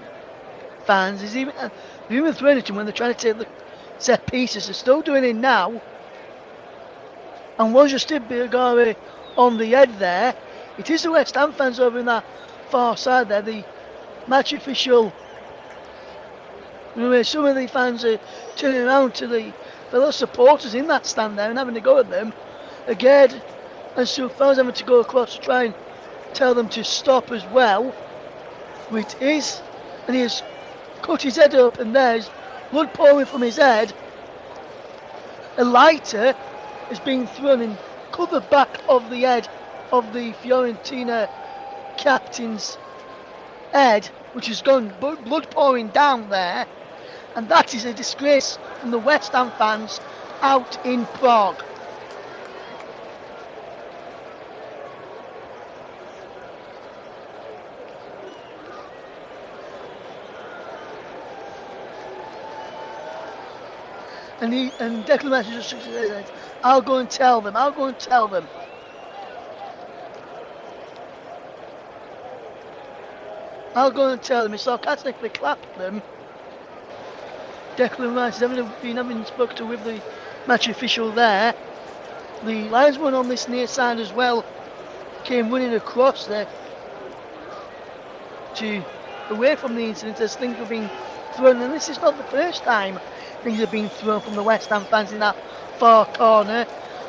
fans. Is even throwing it to them when they're trying to take the set pieces. They're still doing it now. And was just Biagari on the head there. It is the West Ham fans over in that far side there. The match official. Some of the fans are turning around to the fellow supporters in that stand there and having a go at them. Again, and Soufal's having to go across to try and tell them to stop as well. Which is, and he has cut his head up, and there's blood pouring from his head. A lighter is being thrown and cut the back of the head of the Fiorentina captain's head, which has gone blood pouring down there, and that is a disgrace from the West Ham fans out in Prague. And Declan Rice just says, I'll go and tell them. I'll go and tell them. I'll go and tell them. He sarcastically clapped them. Declan Rice has been having spoken to with the match official there. The linesman on this near side as well came running across there to away from the incident as things were being thrown. And this is not the first time things have been thrown from the West Ham fans in that far corner,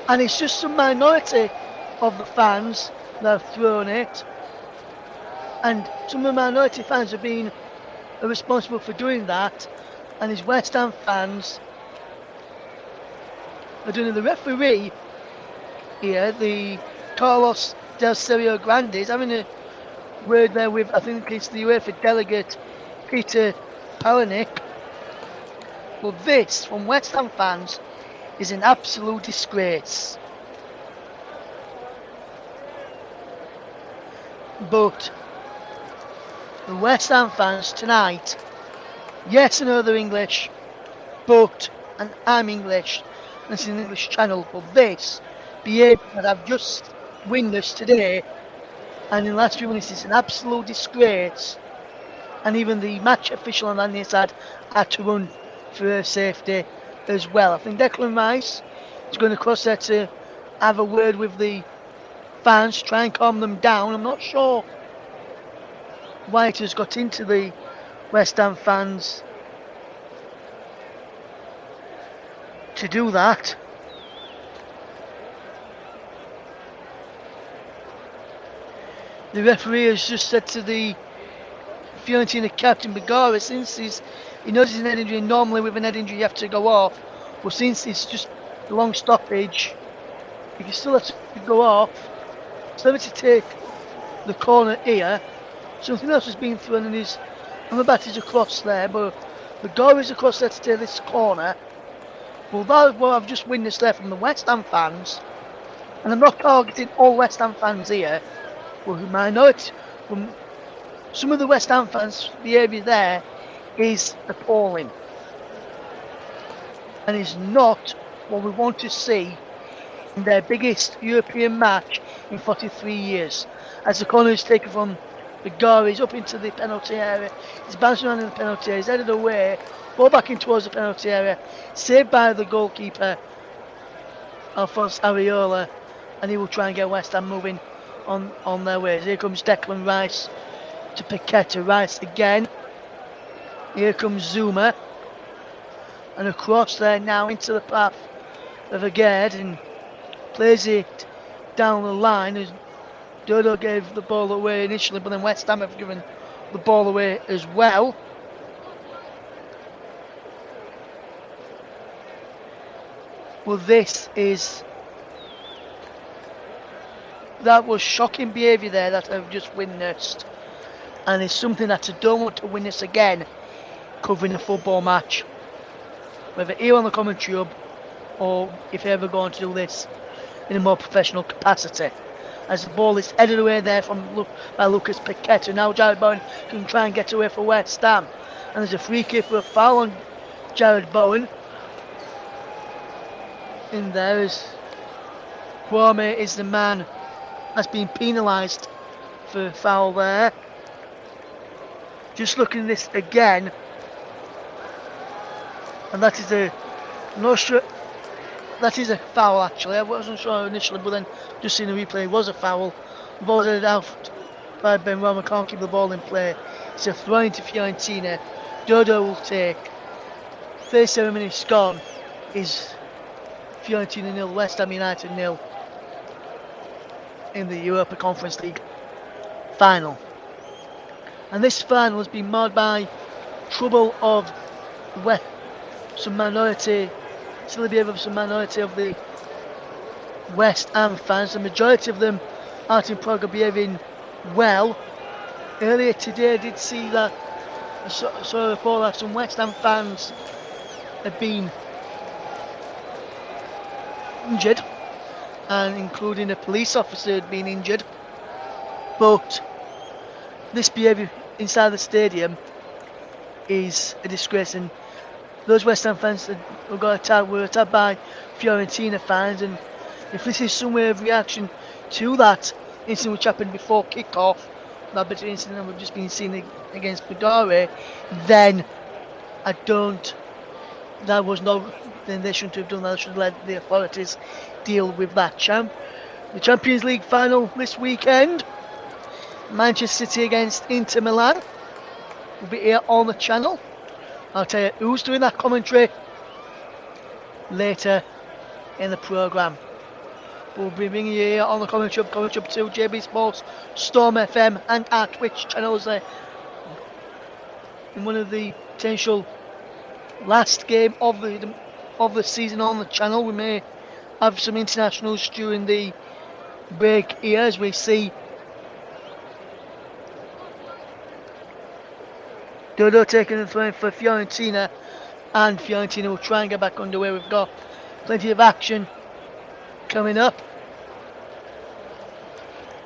and it's just some minority of the fans that have thrown it, and some of the minority fans have been responsible for doing that, and his West Ham fans are doing it. The referee here, the Carlos Del Serio Grande, is having a word there with, I think it's the UEFA delegate Peter Palaniuk. But this, from West Ham fans, is an absolute disgrace. But the West Ham fans tonight, yes, I know they're English, but, and I'm English, and it's an English channel, but this behaviour that I've just witnessed today, and in the last few minutes, is an absolute disgrace. And even the match official on that near side had to run for her safety as well. I think Declan Rice is going to cross there to have a word with the fans, try and calm them down. I'm not sure why it has got into the West Ham fans to do that. The referee has just said to the Fiorentina captain Bagara, since he knows he's an head injury, normally with an head injury you have to go off, but since it's just a long stoppage, he can still have to go off. So let me take the corner here. Something else has been thrown, and I'm about to cross there, but The goal is across there to this corner. Well, that is what I've just witnessed there from the West Ham fans. And I'm not targeting all West Ham fans here. Well, minority, from some of the West Ham fans' behaviour there is appalling. And is not what we want to see in their biggest European match in 43 years. As the corner is taken from the goal, he's up into the penalty area, he's bouncing around in the penalty area, he's headed away, ball back in towards the penalty area, saved by the goalkeeper, Alphonse Areola, and he will try and get West Ham moving on their way. Here comes Declan Rice to Paqueta, Rice again, here comes Zuma, and across there now into the path of Agard, and plays it down the line as Dodo gave the ball away initially, but then West Ham have given the ball away as well. Well, that was shocking behaviour there that I've just witnessed, and it's something that I don't want to witness again covering a football match, whether here on the commentary hub or if you're ever going to do this in a more professional capacity. As the ball is headed away there by Lucas Paqueta. Now Jared Bowen can try and get away for West Ham. And there's a free kick for a foul on Jared Bowen. In there is Kwame is the man that's been penalised for foul there. Just looking at this again. And that is a foul actually. I wasn't sure initially, but then just seeing the replay, it was a foul. The ball headed out by Benrahma, can't keep the ball in play. It's a throw into Fiorentina. Dodo will take. 37 minutes gone. Is Fiorentina 0, West Ham United 0 in the Europa Conference League Final. And this final has been marred by trouble of some minority of the West Ham fans. The majority of them aren't in Prague, are behaving well. Earlier today I did see that I saw a report that some West Ham fans have been injured, and including a police officer had been injured. But this behaviour inside the stadium is a disgrace, and those West Ham fans that were attacked by Fiorentina fans, and if this is some way of reaction to that incident which happened before kick-off, that bit of incident that we've just been seeing against Podare, then then they shouldn't have done that. They should have let the authorities deal with that. The Champions League final this weekend, Manchester City against Inter Milan, will be here on the channel. I'll tell you who's doing that commentary later in the programme. We'll be bringing you here on the Commentary Hub 2, JB Sports, Storm FM and our Twitch channels there. In one of the potential last game of the season on the channel, we may have some internationals during the break here as we see Dodo taking the throw for Fiorentina, and Fiorentina will try and get back underway. We've got plenty of action coming up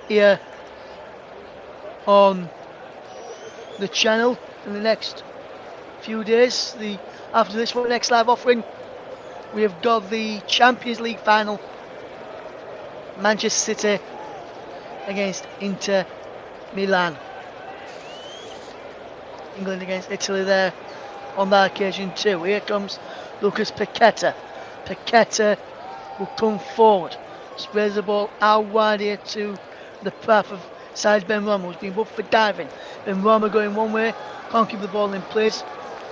here on the channel in the next few days. After this one, next live offering, we have got the Champions League final, Manchester City against Inter Milan. England against Italy there on that occasion too. Here comes Lucas Paqueta. Paqueta will come forward, spreads the ball out wide here to the path of Said Benrahma, who's been booked for diving. Benrahma going one way, can't keep the ball in place,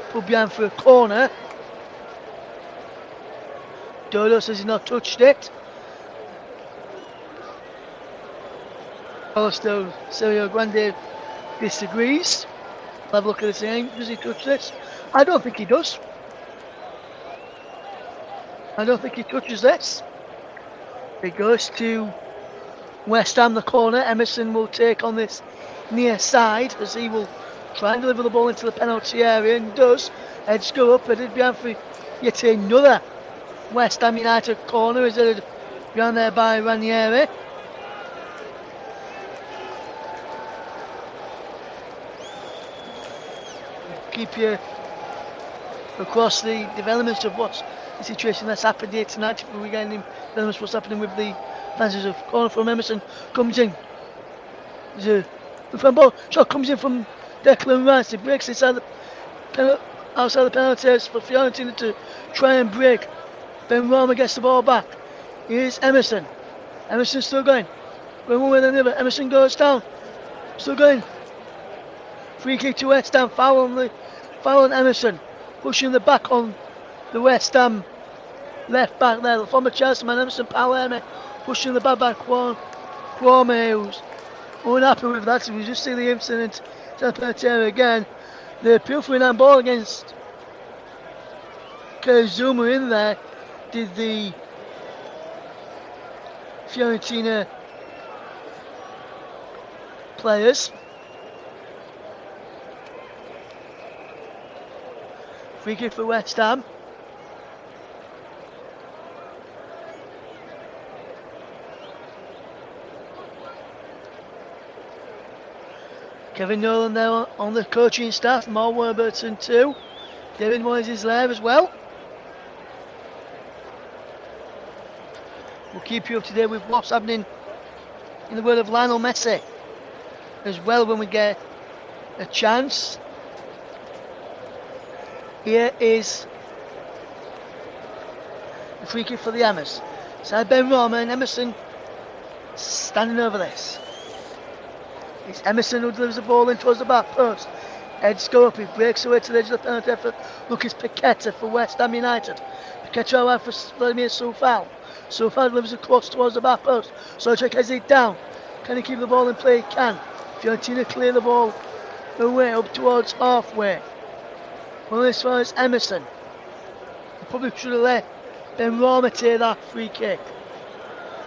put behind for a corner. Dodo says he's not touched it. Alistair Sergio Grande disagrees. Have a look at this thing. Does he touch this? I don't think he does. I don't think he touches this. It goes to West Ham, the corner. Emerson will take on this near side as he will try and deliver the ball into the penalty area, and does. Heads go up, headed behind for yet another West Ham United corner, is headed behind there by Ranieri. Keep you across the developments of what's the situation that's happened here tonight. If we're getting developments what's happening with the fans of corner from Emerson comes in. The front ball shot comes in from Declan Rice. He breaks outside the penalty area for Fiorentina to try and break. Ben Rama gets the ball back. Here's Emerson. Emerson still going. Going one way or another. Emerson goes down. Still going. Free kick to West Ham. Foul on Emerson. Pushing the back on the West Ham left back there. The former Chelsea man Emerson Palermo pushing the back Kwame, who's unhappy with that. So we just see the incident again. The appeal for an ball against Zuma in there. Did the Fiorentina players. Free kick for West Ham. Kevin Nolan there on the coaching staff. Mal Warburton too. David Moyes is there as well. We'll keep you up to date with what's happening in the world of Lionel Messi as well when we get a chance. Here is the free kick for the Hammers. Side Ben Rama and Emerson standing over this. It's Emerson who delivers the ball in towards the back post. Heads go up, he breaks away to the edge of the penalty area for Lucas Paqueta for West Ham United. Paqueta out for Vladimir Soufal. Soufal delivers a cross towards the back post. Souček has it down. Can he keep the ball in play? He can. Fiorentina clear the ball away up towards halfway. Well, as far as Emerson, he probably should have let Ben Rama take that free kick.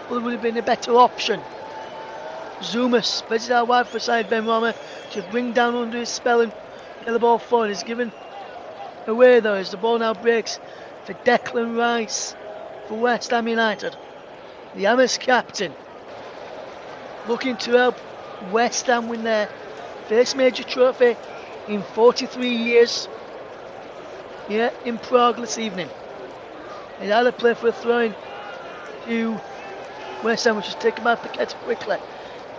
Well, it would have been a better option. Zuma spreads it out wide for side Ben Rama to bring down under his spell and get the ball forward. He's given away though as the ball now breaks for Declan Rice for West Ham United. The Hammers captain looking to help West Ham win their first major trophy in 43 years here in Prague this evening. He had a play for a throw-in to West Ham, which is taken by Paqueta quickly.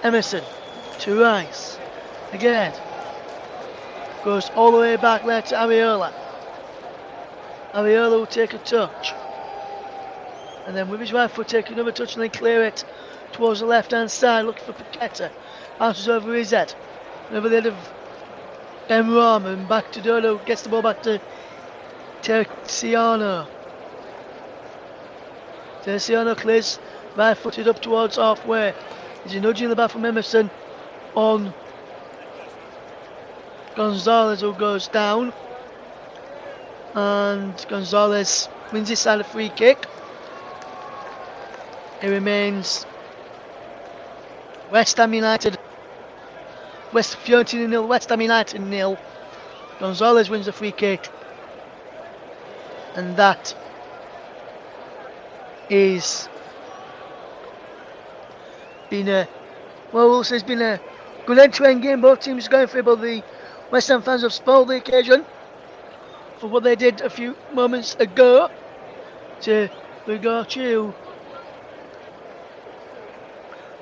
Emerson to Rice. Again. Goes all the way back there to Areola. Areola will take a touch. And then with his right foot take another touch and then clear it towards the left hand side, looking for Paqueta. Bounces over his head. And over the head of Ben Rama and back to Dodo. Gets the ball back to Terziano. Terziano clears right footed up towards halfway. He's nudging the back from Emerson on Gonzalez, who goes down. And Gonzalez wins his side a free kick. It remains West Ham United. Fiorentina 0, West Ham United 0. Gonzalez wins the free kick. And that is been a it's been a good end-to-end game. Both teams going for it, but the West Ham fans have spoiled the occasion for what they did a few moments ago. We go to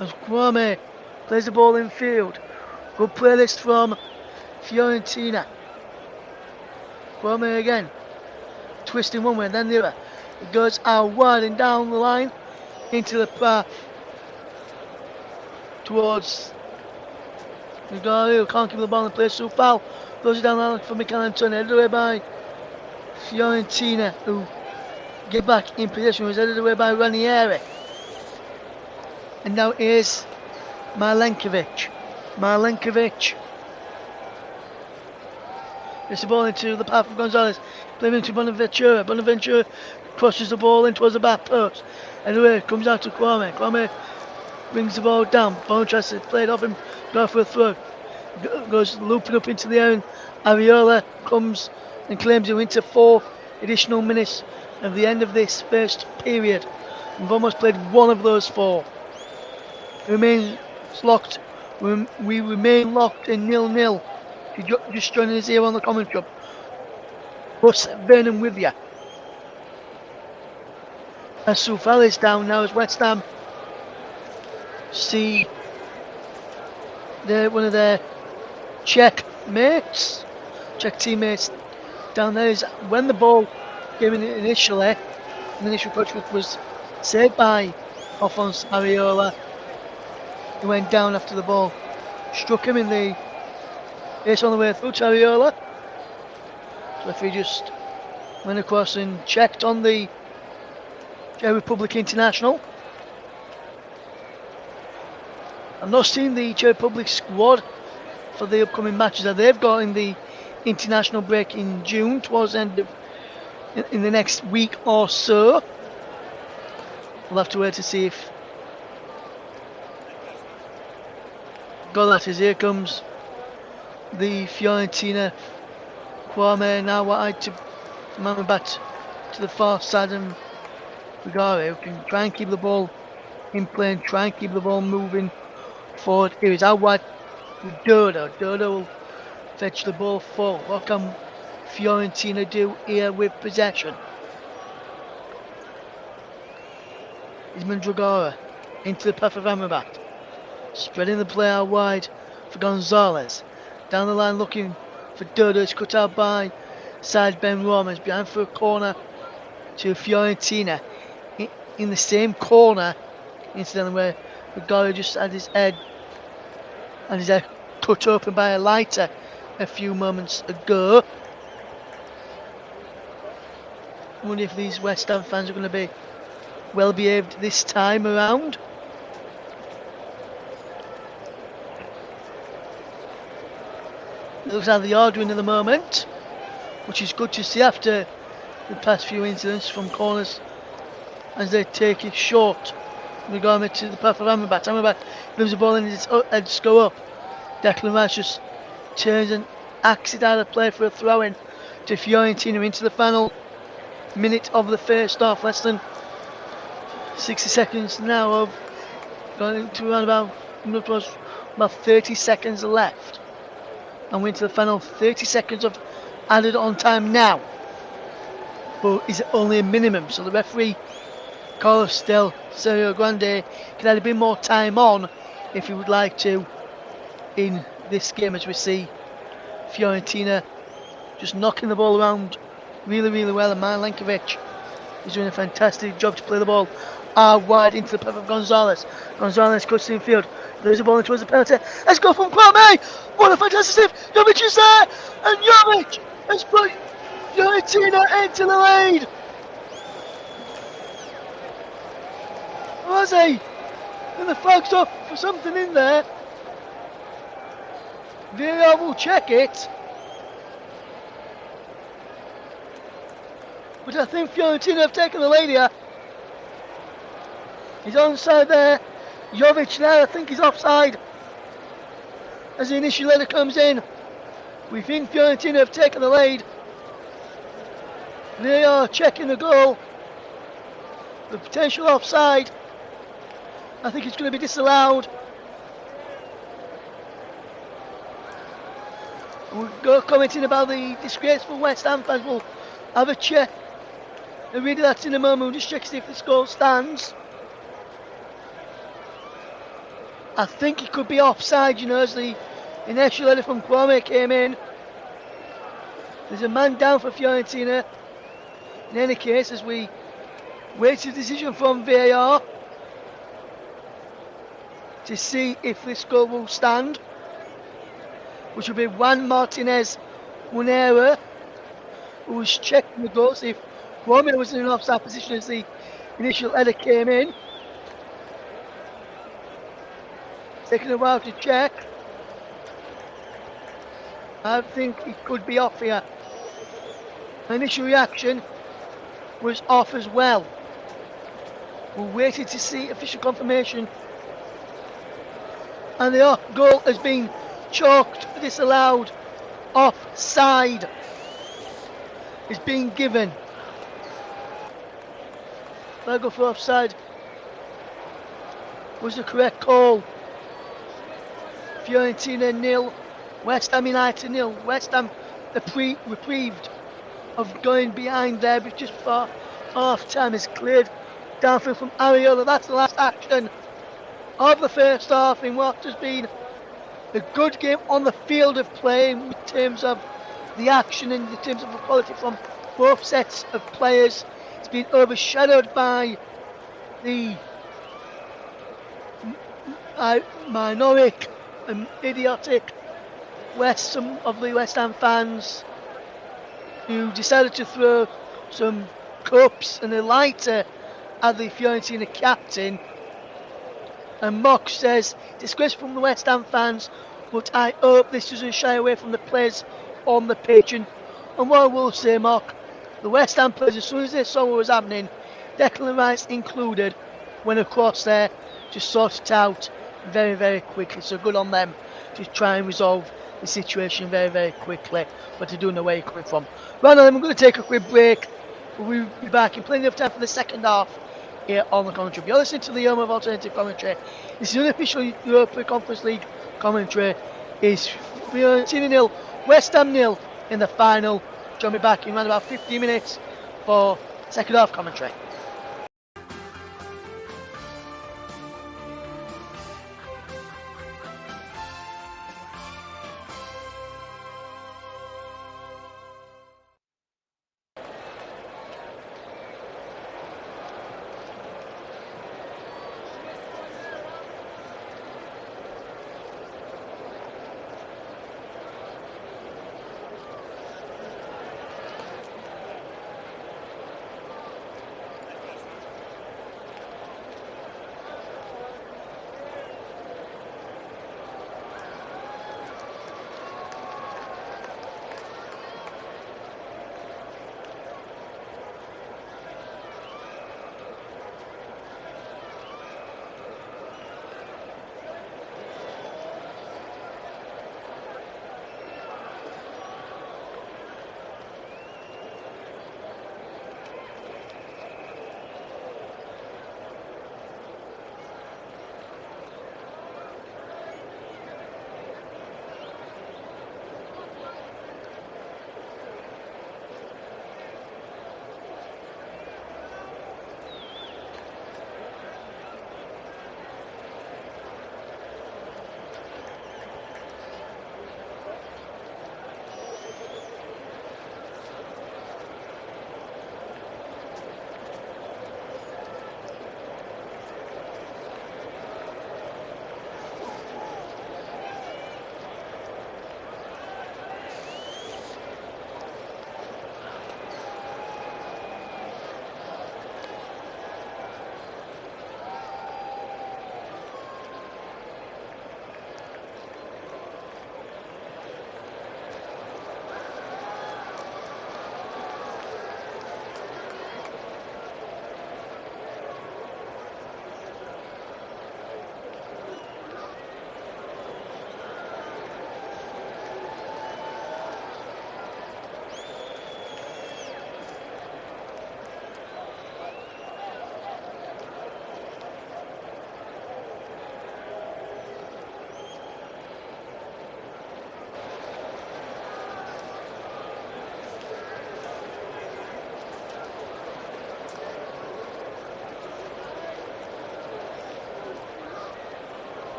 as Kwame plays the ball in field. Good play list from Fiorentina. Kwame again, twisting one way and then the other. It goes out wide and down the line into the path towards the guy who can't keep the ball in play. So foul goes down the line for Mikel Antonio, headed away by Fiorentina, who get back in possession. Was headed away by Ranieri. And now here's Malenkovic. Gets the ball into the path of Gonzalez. Playing into Bonaventura. Bonaventura crosses the ball in towards the back post. Anyway, comes out to Kwame. Kwame brings the ball down. Bone tries to play it off him. Go for a throw. goes looping up into the air, and Ariola comes and claims him into 4 additional minutes of the end of this first period. We've almost played one of those 4. Remains locked. We remain locked in 0-0. If you're just joining us here on the commentary, Russ Vernon with you. As Soufal is down now as West Ham see one of their Czech teammates down there. Is when the ball came in initially, the initial touch was saved by Alphonse Areola. He went down after the ball struck him in the face on the way through to Areola. So if he just went across and checked on the Czech Republic international. I've not seen the Czech Republic squad for the upcoming matches that they've got in the international break in June, towards the end of in the next week or so. We'll have to wait to see if here comes the Fiorentina Kwame now wide to man back to the far side, and Vigare, who can try and keep the ball in play and try and keep the ball moving forward. Here is out wide with Dodo. Dodo will fetch the ball forward. What can Fiorentina do here with possession? Is Mandragora into the path of Amrabat, spreading the play out wide for Gonzalez. Down the line looking for Dodo. It's cut out by side Ben Romans, behind for a corner to Fiorentina. In the same corner, incidentally, where Vigare just had his head cut open by a lighter a few moments ago. I wonder if these West Ham fans are going to be well behaved this time around. It looks like they are doing at the moment, which is good to see after the past few incidents from corners as they take it short. Regarding to the path of Amrabat. Amrabat moves the ball in, his heads go up. Declan Rice just turns and acts it out of play for a throw-in to Fiorentina into the final minute of the first half. Less than 60 seconds now of going to around about 30 seconds left. And we're into the final 30 seconds of added on time now. But is it only a minimum? So the referee, Carlos Del Serio Grande, can add a bit more time on if he would like to in this game, as we see Fiorentina just knocking the ball around really, really well, and Milenkovic is doing a fantastic job to play the ball wide into the path of Gonzalez. Gonzalez cuts in field, there's a ball towards the penalty. Let's go from Kwame! What a fantastic save! Jovic is there! And Jovic has put Fiorentina into the lead! Was he? And the flag's off for something in there. VAR will check it. But I think Fiorentina have taken the lead here. He's onside there. Jovic there, I think he's offside. As the initial letter comes in, we think Fiorentina have taken the lead. They are checking the goal. The potential offside. I think it's going to be disallowed. We'll go commenting about the disgraceful West Ham fans. We'll have a check. I'll read that in a moment. We'll just check to see if the score stands. I think it could be offside, you know, as the initial letter from Kwame came in. There's a man down for Fiorentina. In any case, as we wait a decision from VAR to see if this goal will stand, which will be Juan Martinez Munera, who was checking the goal, see if Kwame was in an offside position as the initial header came in. Taking a while to check. I think it could be off here. My initial reaction was off as well. We're waiting to see official confirmation. And the goal has been chalked, disallowed, offside is being given. Go for offside was the correct call. Fiorentina 0, West Ham United 0. West Ham reprieved of going behind there, but just before half time is cleared downfield from Ariola. That's the last action of the first half in what has been a good game on the field of play in terms of the action and in terms of the quality from both sets of players. It's been overshadowed by the minoric and idiotic some of the West Ham fans who decided to throw some cups and a lighter at the Fiorentina captain. And Mock says, disgraceful from the West Ham fans, but I hope this doesn't shy away from the players on the pitch. And what I will say, Mock, the West Ham players, as soon as they saw what was happening, Declan Rice included, went across there to sort it out very, very quickly. So good on them to try and resolve the situation very, very quickly. But to do know where you're coming from. Right now, I'm going to take a quick break. We'll be back in plenty of time for the second half here on the commentary. You're listening to the home of alternative commentary. This is the unofficial Europa Conference League commentary. Is Fiorentina 0, West Ham 0 in the final. Join me back in around about 15 minutes for second half commentary.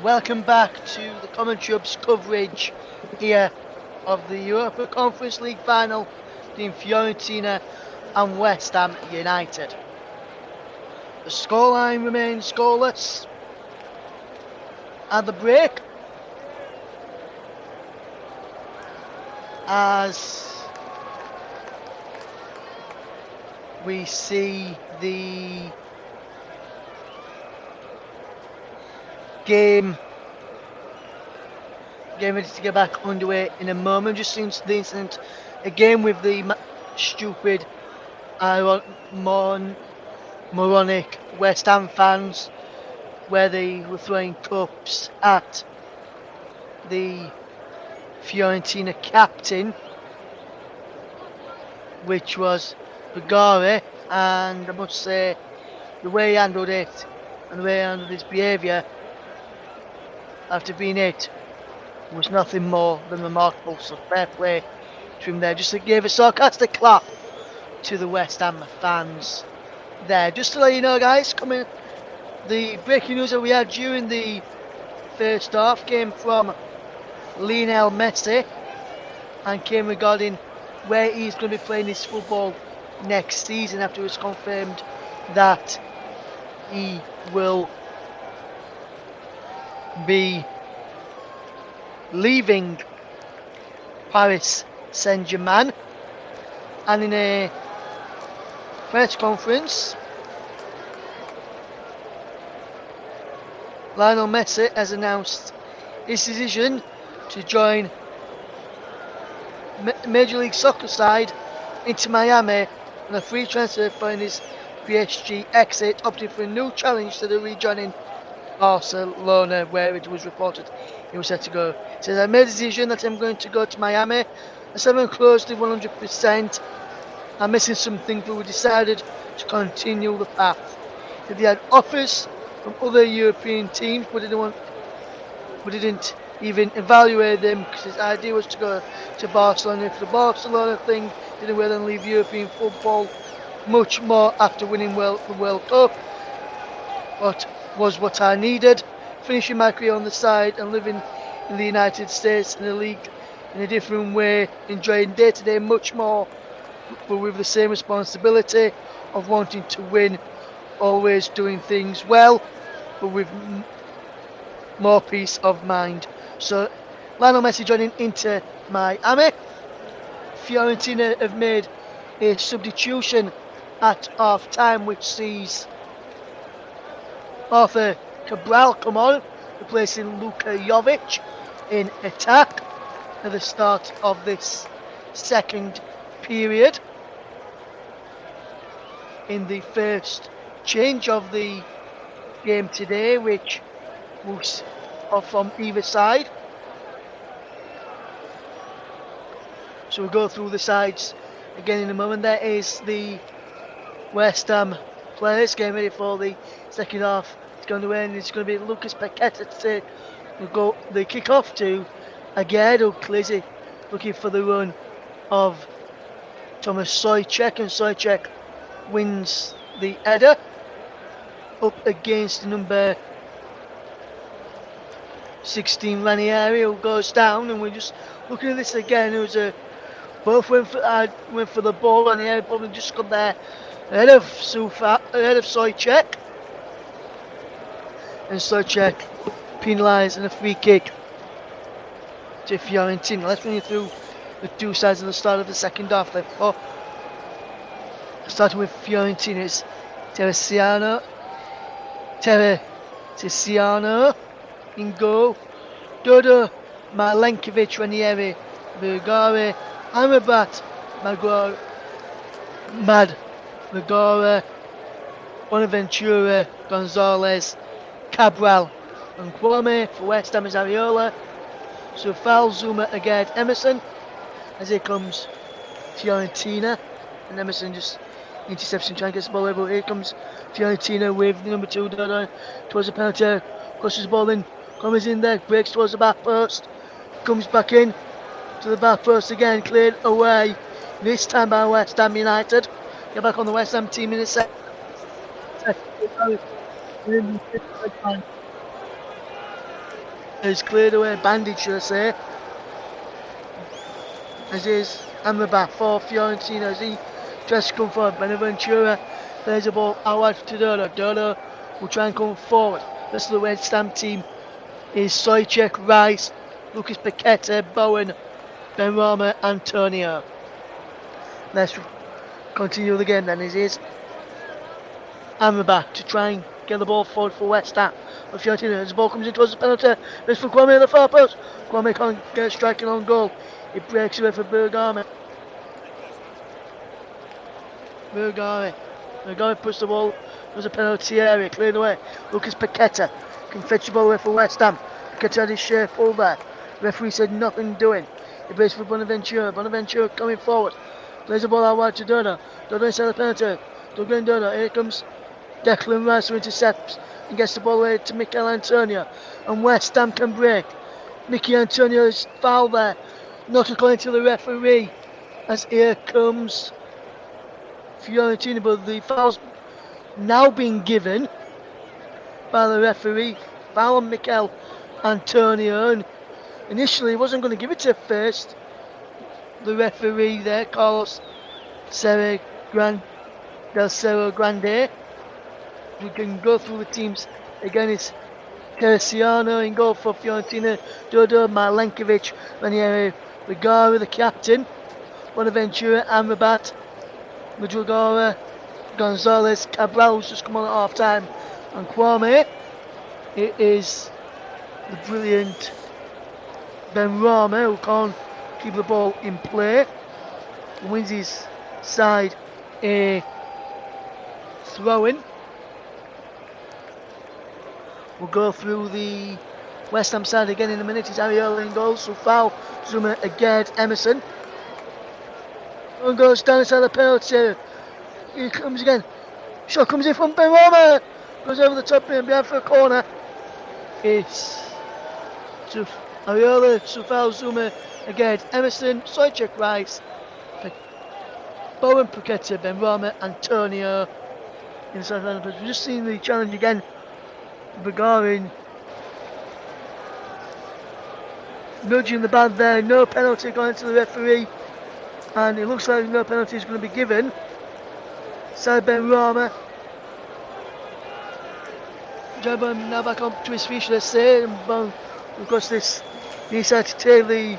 Welcome back to the Commentary Hub's coverage here of the Europa Conference League Final between Fiorentina and West Ham United. The scoreline remains scoreless at the break as we see the game ready to get back underway in a moment. Just since the incident again with the stupid moronic West Ham fans where they were throwing cups at the Fiorentina captain, which was Bagare, and I must say the way he handled it and the way he handled his behaviour after being hit was nothing more than remarkable. So fair play to him there. Just to give a sarcastic clap to the West Ham fans there. Just to let you know, guys, the breaking news that we had during the first half came from Lionel Messi and came regarding where he's going to be playing his football next season after it was confirmed that he will be leaving Paris Saint-Germain. And in a press conference, Lionel Messi has announced his decision to join Major League Soccer side Inter Miami on a free transfer following his PSG exit, opting for a new challenge to the rejoining Barcelona, where it was reported he was set to go. He says, I made a decision that I'm going to go to Miami. I haven't closed it 100%. I'm missing something, but we decided to continue the path. He had offers from other European teams, but didn't even evaluate them because his idea was to go to Barcelona. If the Barcelona thing didn't work, then leave European football much more after winning the World Cup. But was what I needed, finishing my career on the side and living in the United States in the league in a different way, enjoying day-to-day much more, but with the same responsibility of wanting to win, always doing things well, but with more peace of mind. So Lionel Messi joining Inter Miami. Fiorentina have made a substitution at half time, which sees Arthur Cabral come on, replacing Luka Jovic in attack at the start of this second period. In the first change of the game today, which was from either side. So we'll go through the sides again in a moment. There is the West Ham players getting ready for the second half. It's going to end. It's going to be Lucas Paqueta to take the kick off to Aguero Clizzy, looking for the run of Thomas Souček, and Souček wins the header up against number 16 Ranieri, who goes down. And we're just looking at this again. It was both went for the ball. Ranieri probably just got there ahead of Souček, and Souček penalised and a free kick to Fiorentina. Let's run you through the two sides at the start of the second half. Starting with Fiorentina's Teresiano in goal. Dodo Malenkovic, Ranieri, Vergara, Amrabat, Magora, Bonaventura, Gonzalez, Cabral, and Kwame. For West Ham is Ariola. So foul Zuma against Emerson as here comes Fiorentina, and Emerson just interception trying to get the ball over. Here comes Fiorentina with the number 2 Dodo towards the penalty, crosses the ball in, comes in there, breaks towards the back post, comes back in to the back post again, cleared away, this time by West Ham United. Get back on the West Ham team in a second. Is cleared away, bandage should I say. As is Amrabat for Fiorentina as he tries to come forward. Bonaventura plays the ball out to Dodo. Dodo will try and come forward. Rest of the West Ham team is Sojcek, Rice, Lucas Paqueta, Bowen, Benrahma, Antonio. Let's continue the game then. It is Amrabat to try and get the ball forward for West Ham. But Fiorentina, as the ball comes in towards the penalty, this for Kwame at the far post. Kwame can't get striking on goal. It breaks away for Bergame. Bergame puts the ball. There's a penalty area, cleared away. Lucas Paqueta can fetch the ball away for West Ham. Paqueta had his share full there. Referee said nothing doing. He plays for Bonaventura. Bonaventura coming forward. Plays the ball out wide to Dodo. Dodo inside the penalty. Dodo. Here comes Declan Rice, who intercepts and gets the ball away to Mikel Antonio. And West Ham can break. Mickey Antonio's foul there. Not according to the referee. As here comes Fiorentina, but the foul's now been given by the referee. Foul on Mikel Antonio. And initially he wasn't going to give it to first. The referee there, Carlos Del Cerro Grande. We can go through the teams again. It's Teresiano in goal for Fiorentina, Dodo, Malenkovic, Ranieri, Rigara, the captain, Bonaventura, Amrabat, Madrigora, Gonzalez, Cabral, who's just come on at half time, and Kwame. It is the brilliant Benrahma who can't keep the ball in play. Wins his side a throw-in. We'll go through the West Ham side again in a minute. It's Ariola in goal, so foul. Zuma again, Emerson. One goes down inside the penalty area. Here comes again. Shot comes in from Benrahma. Goes over the top and behind for a corner. It's Ariola, Sufal, Zuma again, Emerson, Sojcek, Rice, Bowen, Paqueta, Benrahma, Antonio inside the line. We've just seen the challenge again. Bagarin nudging the band there, no penalty going to the referee, and it looks like no penalty is going to be given. Side Benrahma. Jabba now back on to his feet, let's say, and of course this he decided to take the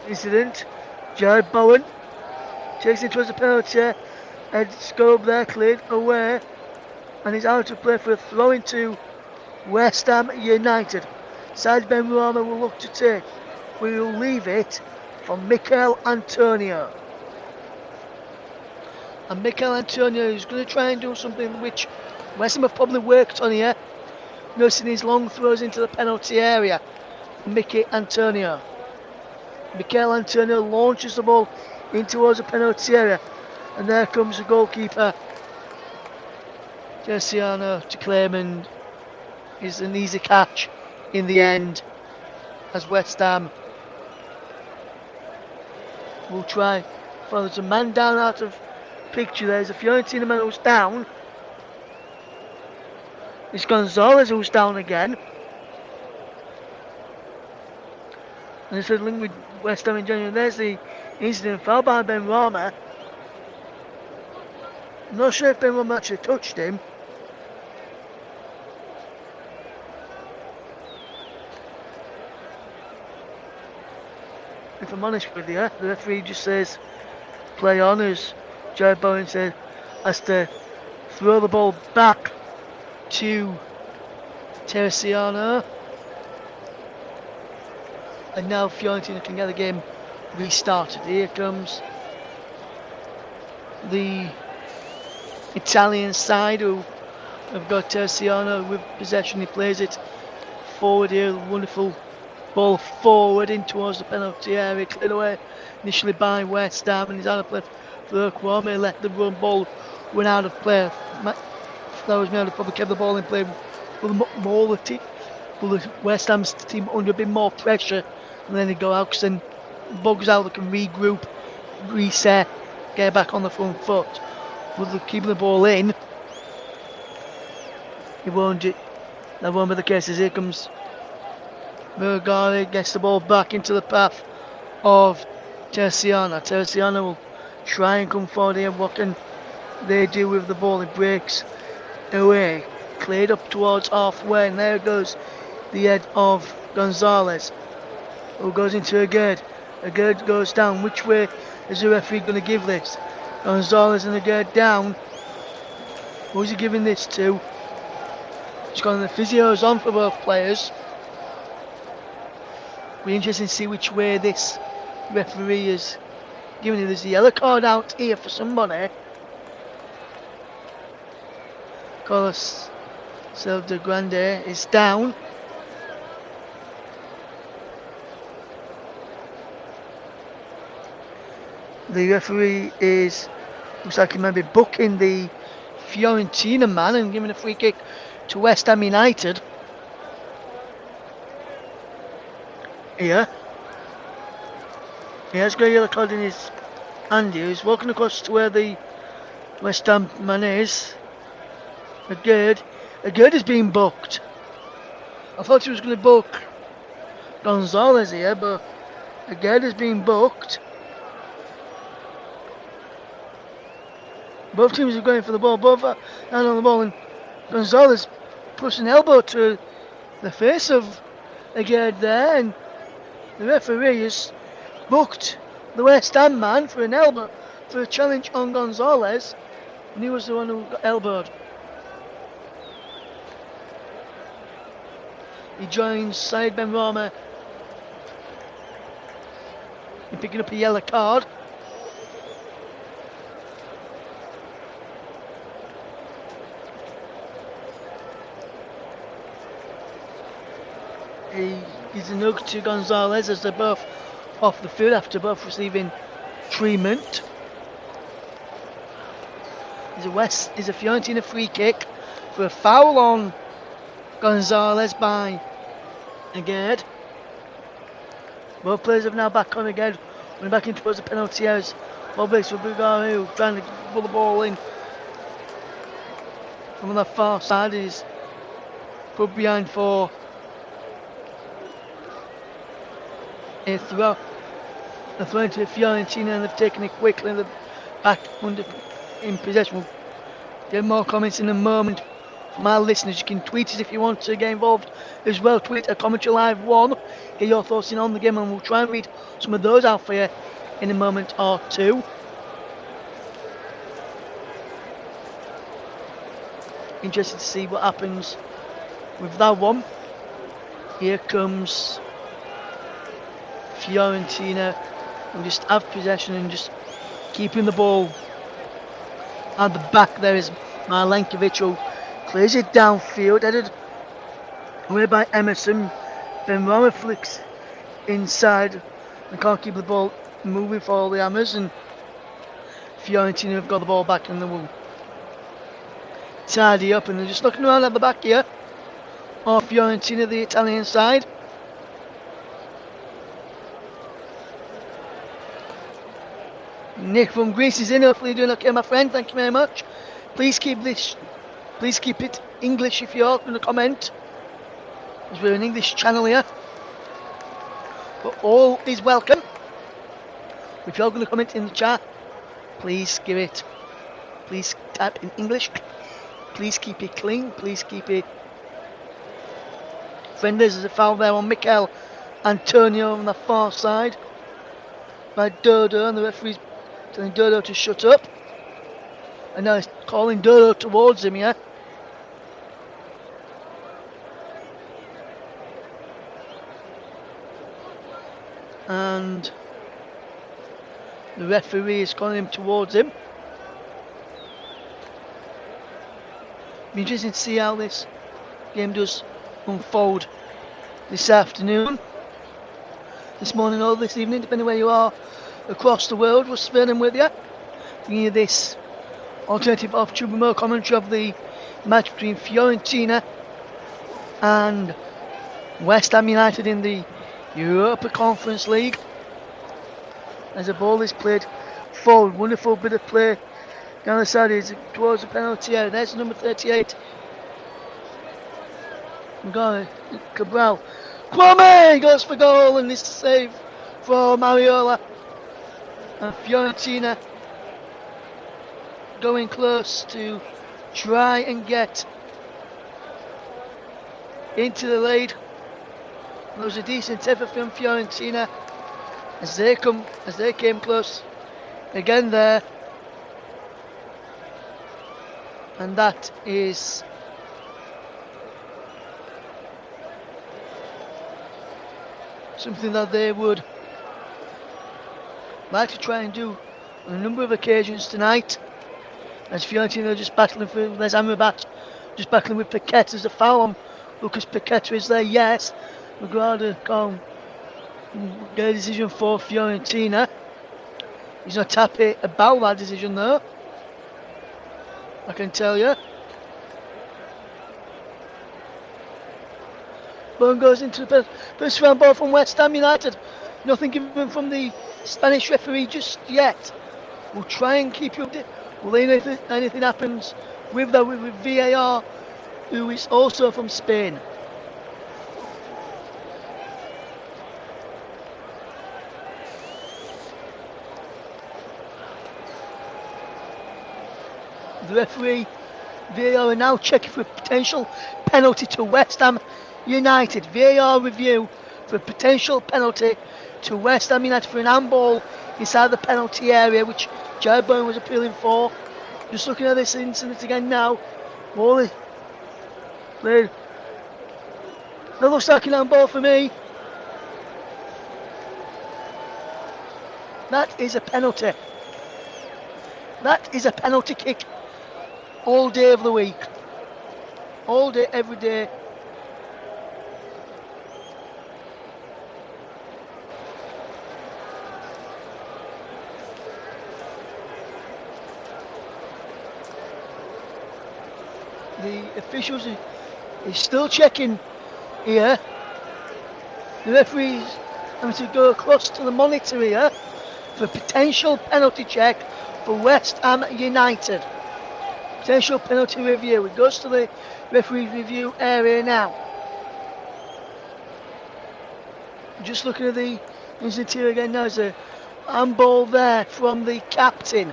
incident. Jared Bowen takes it towards the penalty. Ed Scope there, cleared away, and he's out to play for a throw into West Ham United. Side Benrahma will look to take. We will leave it for Mikel Antonio. And Mikel Antonio is going to try and do something which West Ham have probably worked on here. Nursing his long throws into the penalty area. Mikel Antonio launches the ball in towards the penalty area. And there comes the goalkeeper, Teresiano, to claim, and is an easy catch in the end, as West Ham will try. Well, there's a man down out of picture. There's a Fiorentina man who's down. It's Gonzalez who's down again. And it's a link with West Ham in general. There's the incident foul by Benrahma. I'm not sure if Benrahma actually touched him. If I'm honest with you, the referee just says play on, as Jared Bowen said, has to throw the ball back to Teresiano. And now Fiorentina can get the game restarted. Here comes the Italian side who have got Teresiano with possession. He plays it forward here. Wonderful ball forward in towards the penalty area. Cleared away initially by West Ham, and he's out of play for Kwame. Let the run ball run out of play. If that was me, I'd probably kept the ball in play with more the West Ham's team under a bit more pressure, and then they go out, because then bugs out, they can regroup, reset, get back on the front foot. With keeping the ball in That won't be the case, as here comes Murgari, gets the ball back into the path of Terciana. Terciana will try and come forward here. What can they do with the ball? It breaks away, cleared up towards halfway, and there goes the head of Gonzalez, who goes into a gird. A gird goes down. Which way is the referee going to give this? Gonzalez and a gird down. Who's he giving this to? He's got the physios on for both players. Be interesting to see which way this referee is giving it. There's a yellow card out here for somebody. Carlos Silva Grande is down. The referee looks like he might be booking the Fiorentina man and giving a free kick to West Ham United. Here. He has got a yellow card in his hand here. He's walking across to where the West Ham man is. A gird is being booked. I thought he was going to book Gonzalez here, but a gird is being booked. Both teams are going for the ball, both are down on the ball, and Gonzalez puts an elbow to the face of a gird there, and the referee has booked the West Ham man for an elbow, for a challenge on Gonzalez, and he was the one who got elbowed. He joins Said Benrahma in picking up a yellow card. He gives a nug to Gonzalez as they're both off the field after both receiving treatment. Is a Fiorentina free kick for a foul on Gonzalez by Agard. Both players have now back on again. We're back in towards the penalty areas. Ball breaks for Bulgaria, trying to pull the ball in from the far side. He's put behind for a throw. They're throwing to Fiorentina and they've taken it quickly. They're back in possession. We'll get more comments in a moment from our listeners. You can tweet us if you want to get involved as well. Tweet at Commentary Live 1. Get your thoughts in on the game and we'll try and read some of those out for you in a moment or two. Interested to see what happens with that one. Here comes Fiorentina, and just have possession and just keeping the ball at the back. There is Malenkovic who clears it downfield, headed away by Emerson. Benrahma flicks inside and can't keep the ball moving for all the Hammers, and Fiorentina have got the ball back and they will tidy up, and they're just looking around at the back here of Fiorentina, the Italian side. Nick from Greece is in. Hopefully you're doing okay, my friend. Thank you very much. Please keep it English if you're going to comment, because we're an English channel here. But all is welcome. If you're going to comment in the chat, please type in English. Please keep it clean. Please keep it friendly. There's a foul there on Mikel Antonio on the far side by Dodo, and the referee's telling Dodo to shut up. And now he's calling Dodo towards him here. And the referee is calling him towards him. Be interesting to see how this game does unfold this afternoon, this morning or this evening, depending where you are across the world. We're spinning with you, bringing you this alternative off-tube remote commentary of the match between Fiorentina and West Ham United in the Europa Conference League. As the ball is played forward, wonderful bit of play down the side is towards the penalty area. There's number 38, Got it. Cabral. Kwame goes for goal, and this save for Mariola. And Fiorentina going close to try and get into the lead. There was a decent effort from Fiorentina as they came close again there, and that is something that they would like to try and do on a number of occasions tonight, as Fiorentina are just battling for Les Amrabat, just battling with Paqueta. There's a foul on Lucas Paqueta, is there? Yes. Magrada can't get a decision for Fiorentina. He's not happy about that decision though, I can tell you. Bone goes into the first round ball from West Ham United. Nothing given from the Spanish referee just yet. We'll try and keep you updated. Will anything happens with VAR, who is also from Spain. The referee, VAR, are now checking for a potential penalty to West Ham United. VAR review for a potential penalty to West Ham United for an handball inside the penalty area, which Jared Bowen was appealing for. Just looking at this incident again now. That looks like an handball for me. That is a penalty. That is a penalty kick. All day of the week. All day, every day. The officials is still checking here. The referees having to go across to the monitor here for a potential penalty check for West Ham United. Potential penalty review. It goes to the referee review area now. Just looking at the incident here again now. There's a handball there from the captain.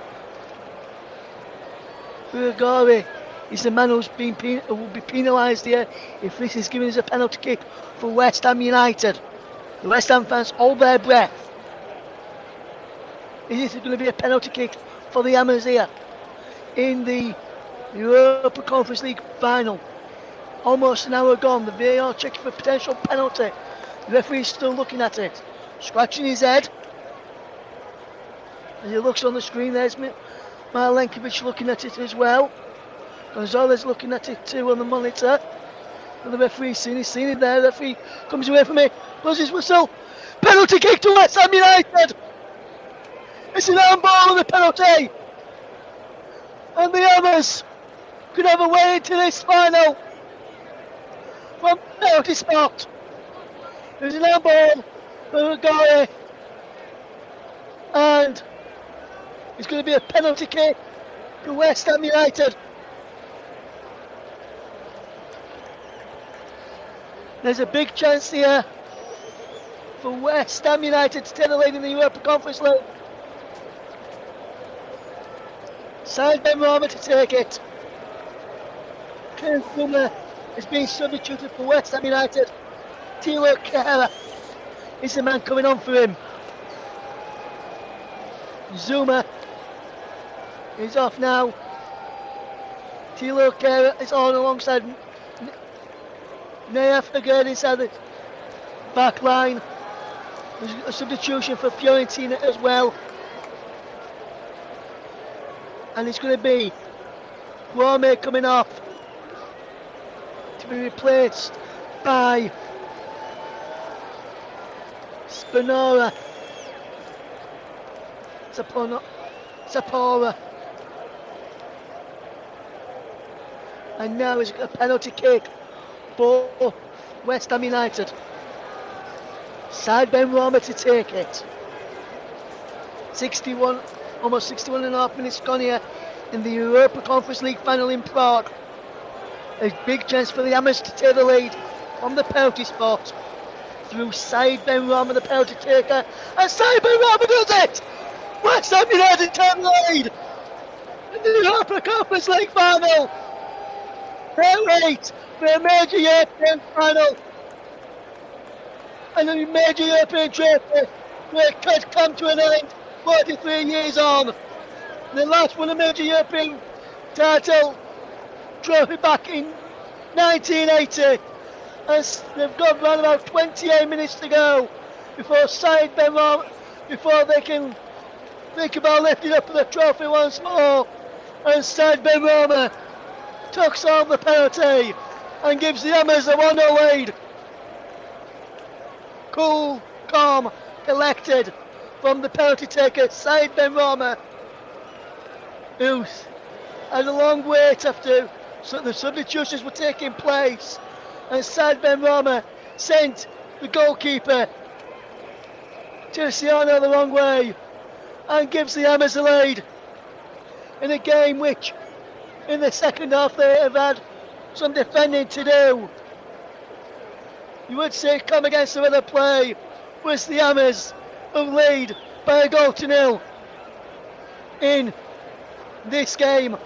Uruguay is the man who's will be penalised here if this is given as a penalty kick for West Ham United. The West Ham fans hold their breath. Is it going to be a penalty kick for the Hammers here in the Europa Conference League Final? Almost an hour gone. The VAR checking for potential penalty. The referee is still looking at it, scratching his head. As he looks on the screen, there's Malenkovic looking at it as well. Gonzalez looking at it too on the monitor. And the referee's seen it there. The referee comes away from it, blows his whistle. Penalty kick to West Ham United. It's an handball and a penalty. And the Hammers could have a way into this final from penalty spot. There's an handball for Uruguay. And it's going to be a penalty kick to West Ham United. There's a big chance here for West Ham United to take the lead in the Europa Conference League. Side Ben Rama to take it. Kenneth Zuma is being substituted for West Ham United. Tilo Kehrer is the man coming on for him. Zuma is off now. Tilo Kehrer is on alongside Nayaf again inside the back line. There's a substitution for Fiorentina as well. And it's going to be Kwame coming off to be replaced by Spinora. Sapora. And now it's a penalty kick for West Ham United. Side Ben Rama to take it. 61, almost 61 and a half minutes gone here in the Europa Conference League Final in Prague. A big chance for the Hammers to take the lead from the penalty spot through Said Benrahma, the penalty taker, and Said Benrahma does it! West Ham United turn the lead in the Europa Conference League Final. Can't wait for a major European final and a major European trophy where it could come to an end 43 years on. The last won a major European title trophy back in 1980. As they've got around about 28 minutes to go before Said Benrahma, before they can think about lifting up the trophy once more. And Said Benrahma tucks on the penalty and gives the Hammers a 1-0 lead. Cool, calm, collected from the penalty taker, Said Benrahma, who had a long wait after the substitutions were taking place. And Said Benrahma sent the goalkeeper Tiziano the wrong way and gives the Hammers a lead in a game which in the second half they have had some defending to do. You would say come against the other play was the Hammers who lead by 1-0 in this game.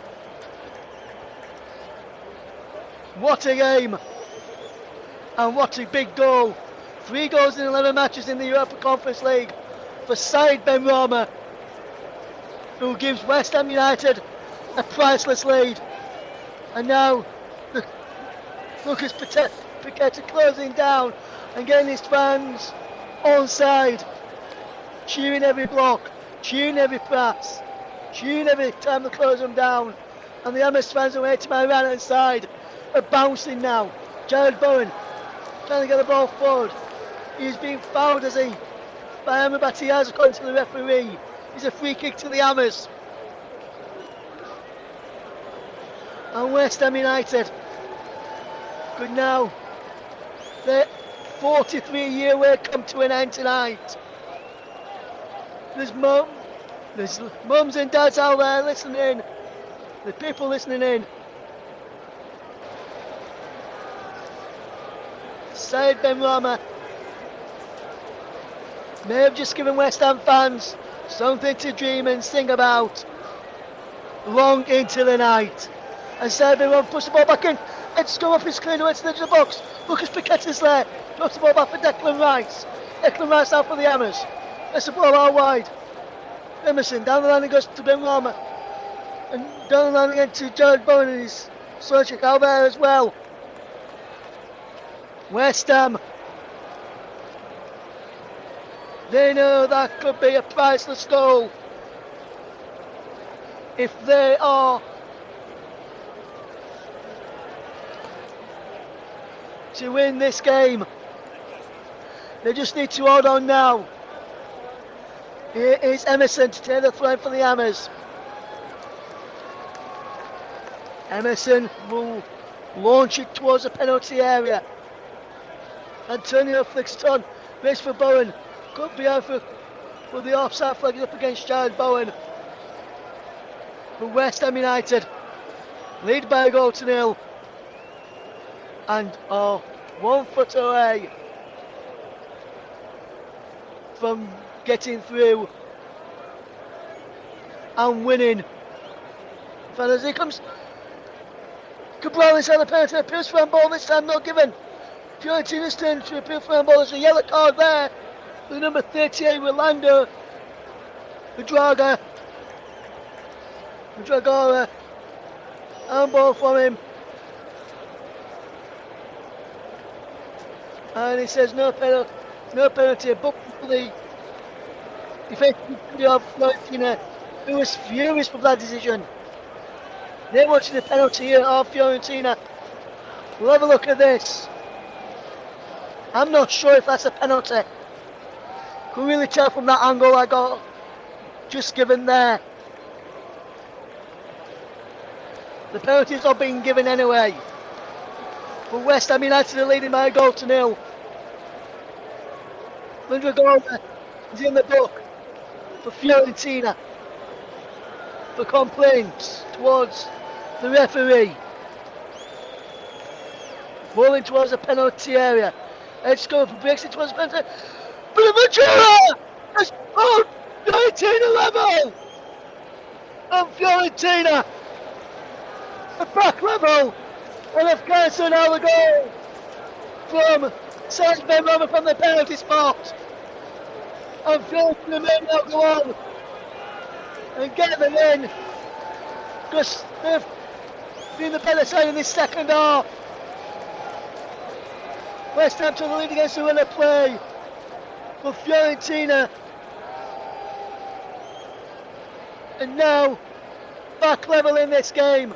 What a game! And what a big goal. 3 goals in 11 matches in the Europa Conference League for Said Benrahma, who gives West Ham United a priceless lead. And now Lucas Paqueta closing down and getting his fans on side, cheering every block, cheering every pass, cheering every time they close them down. And the Hammers fans away to my right hand side are bouncing now. Jared Bowen trying to get the ball forward. He's being fouled as he by Amrabat Diaz according to the referee. It's a free kick to the Hammers. And West Ham United could now, their 43-year wait come to an end tonight. There's mums and dads out there listening. The people listening in. Said Benrahma may have just given West Ham fans something to dream and sing about long into the night. And Said Benrahma puts the ball back in. It's come up, it's cleared away to the edge of the box. Lucas Paqueta's there. Drops the ball back for Declan Rice. Declan Rice out for the Hammers. Gets the ball out wide. Emerson down the line and goes to Benrahma. And down the line again to Jared Bowen and his Sochik out there as well. West Ham, they know that could be a priceless goal if they are to win this game. They just need to hold on now. Here is Emerson to take the throw for the Hammers. Emerson will launch it towards the penalty area. Antonio flicks it on, waits for Bowen, cut behind for the offside flag up against Jared Bowen. For West Ham United, lead by 1-0 and are 1 foot away from getting through and winning. Fellas, here comes Cabral inside the penalty, appeals for a ball, this time not given. Fiorentina's turn to appeal for a ball. There's a yellow card there for number 38, Rolando Dragora. Handball from him. And he says no penalty, but for the defensive of Fiorentina, who was furious with that decision. They wanted the penalty here of Fiorentina. We'll have a look at this. I'm not sure if that's a penalty. Couldn't really tell from that angle I got just given there. The penalty's not being given anyway. But West Ham United are leading by 1-0. Dragora is in the book for Fiorentina for complaints towards the referee. Rolling towards the penalty area. Edge going for breaks it towards the penalty. Bonaventura has pulled Fiorentina level! And Fiorentina are back level! And have cancelled now the goal from Serge Roma from the penalty spot. And Fiorentina may now go on and get the win, because they've been the better side in this second half. West Ham to the lead against the winner play for Fiorentina. And now back level in this game.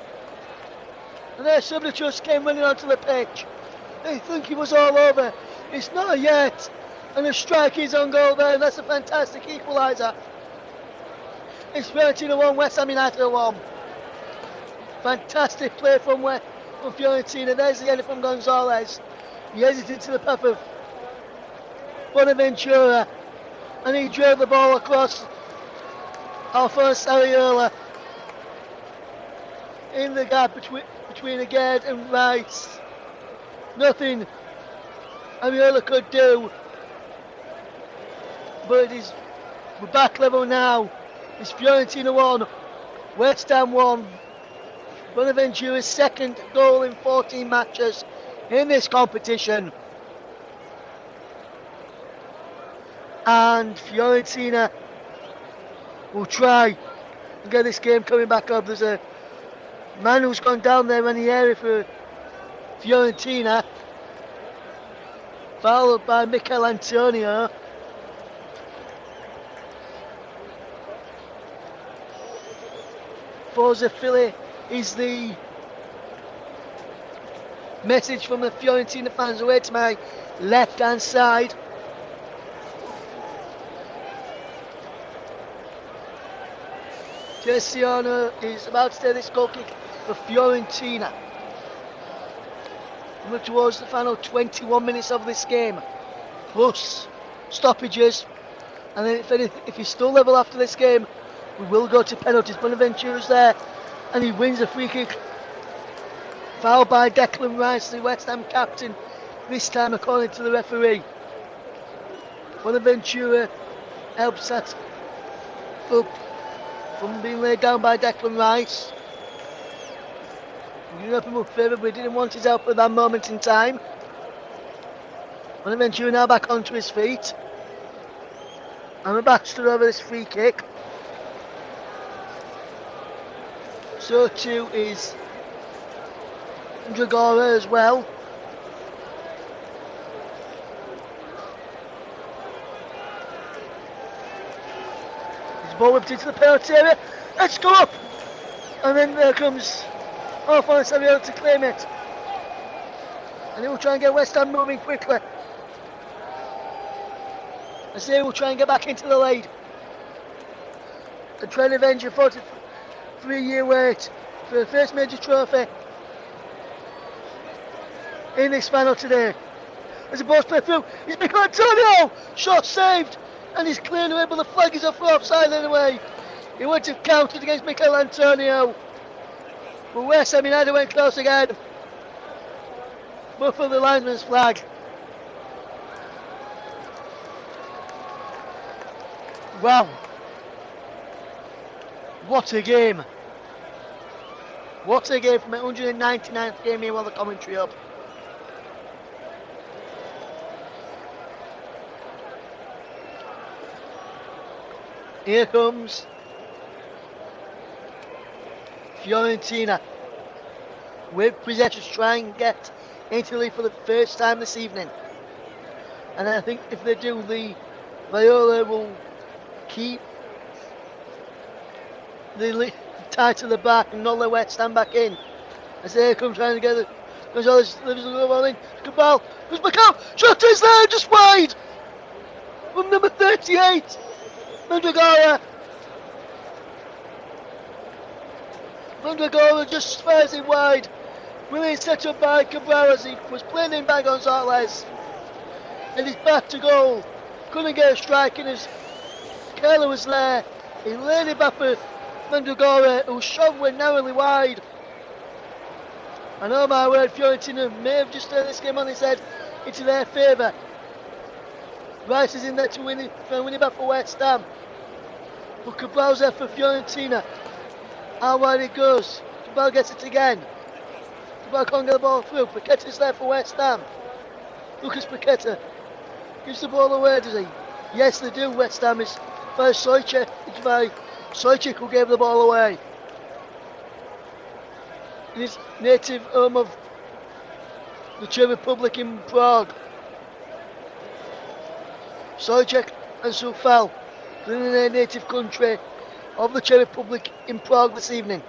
And their substitutes came running onto the pitch. They think it was all over. It's not yet. And the strike is on goal there, and that's a fantastic equaliser. It's Fiorentina 1, West Ham United 1. Fantastic play from Fiorentina. There's the header from Gonzalez. He headed into the path of Bonaventura, and he drove the ball across Alphonse Areola in the gap between Agard and Rice. Nothing Areola could do, but we're back level now. It's Fiorentina 1, West Ham 1. Bonaventura's second goal in 14 matches in this competition. And Fiorentina will try and get this game coming back up. There's a man who's gone down there in the area for Fiorentina, followed by Mikel Antonio. Forza Philly is the message from the Fiorentina fans away to my left hand side. Terciano is about to take this goal kick for Fiorentina. Look towards the final 21 minutes of this game, plus stoppages. And then if he's still level after this game, we will go to penalties. Bonaventura's there, and he wins a free kick. Foul by Declan Rice, the West Ham captain, this time according to the referee. Bonaventura helps that up from being laid down by Declan Rice. We didn't help him up favour, but we didn't want his help at that moment in time. Bonaventura now back onto his feet. And we're back stood over this free kick. So too is Dragora as well. His ball whipped into the penalty area. Let's go up! And then there comes Alphonse Areola to claim it. And he will try and get West Ham moving quickly. As they will try and get back into the lead. And try and avenge a 43-year wait for the first major trophy in this final today. As the ball's played through, it's Mikel Antonio! Shot saved! And he's cleared away, but the flag is up for offside anyway. He would have counted against Mikel Antonio. But West Ham United went close again. But for the linesman's flag. Wow. What a game. What a game from the 199th game here while the commentary up. Here comes Fiorentina with possession to try and get into the lead for the first time this evening. And I think if they do, the Viola will keep the lead tight to the back and not let West Ham back in. As they come trying to get it. Gonzalez delivers the ball in. Good ball. Goes back out. Shot is there, just wide. From number 38. Mandragora just fires it wide. Brilliant set up by Cabral as he was playing in by Gonzalez. And he's back to goal. Couldn't get a strike in his. Keller was there. He laid it back for Mandragora, whose shot went narrowly wide. And oh my word, Fiorentina may have just turned this game on its head into their favour. Rice is in there to win it back for West Ham. But Cabal's there for Fiorentina. How wide it goes. Cabal gets it again. Cabal can't get the ball through. Paqueta's there for West Ham. Lucas Paqueta gives the ball away, does he? Yes, they do. West Ham is by Sojcik. It's by Sojcik who gave the ball away. In his native home of the Czech Republic in Prague. Sojcik and Sufal in their native country of the Czech Republic in Prague this evening.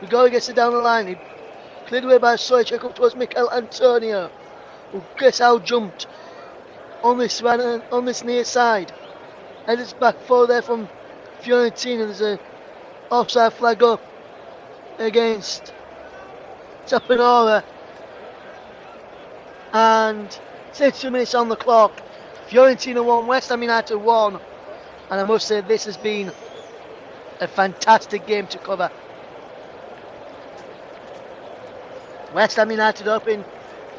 Rigori gets it down the line. He cleared away by Sojcik up towards Mikel Antonio, who gets out jumped on this near side. And it's back forward there from Fiorentina. There's a offside flag up against Tapanora. And 62 minutes on the clock. Fiorentina 1, West Ham United 1. And I must say this has been a fantastic game to cover. West Ham United hoping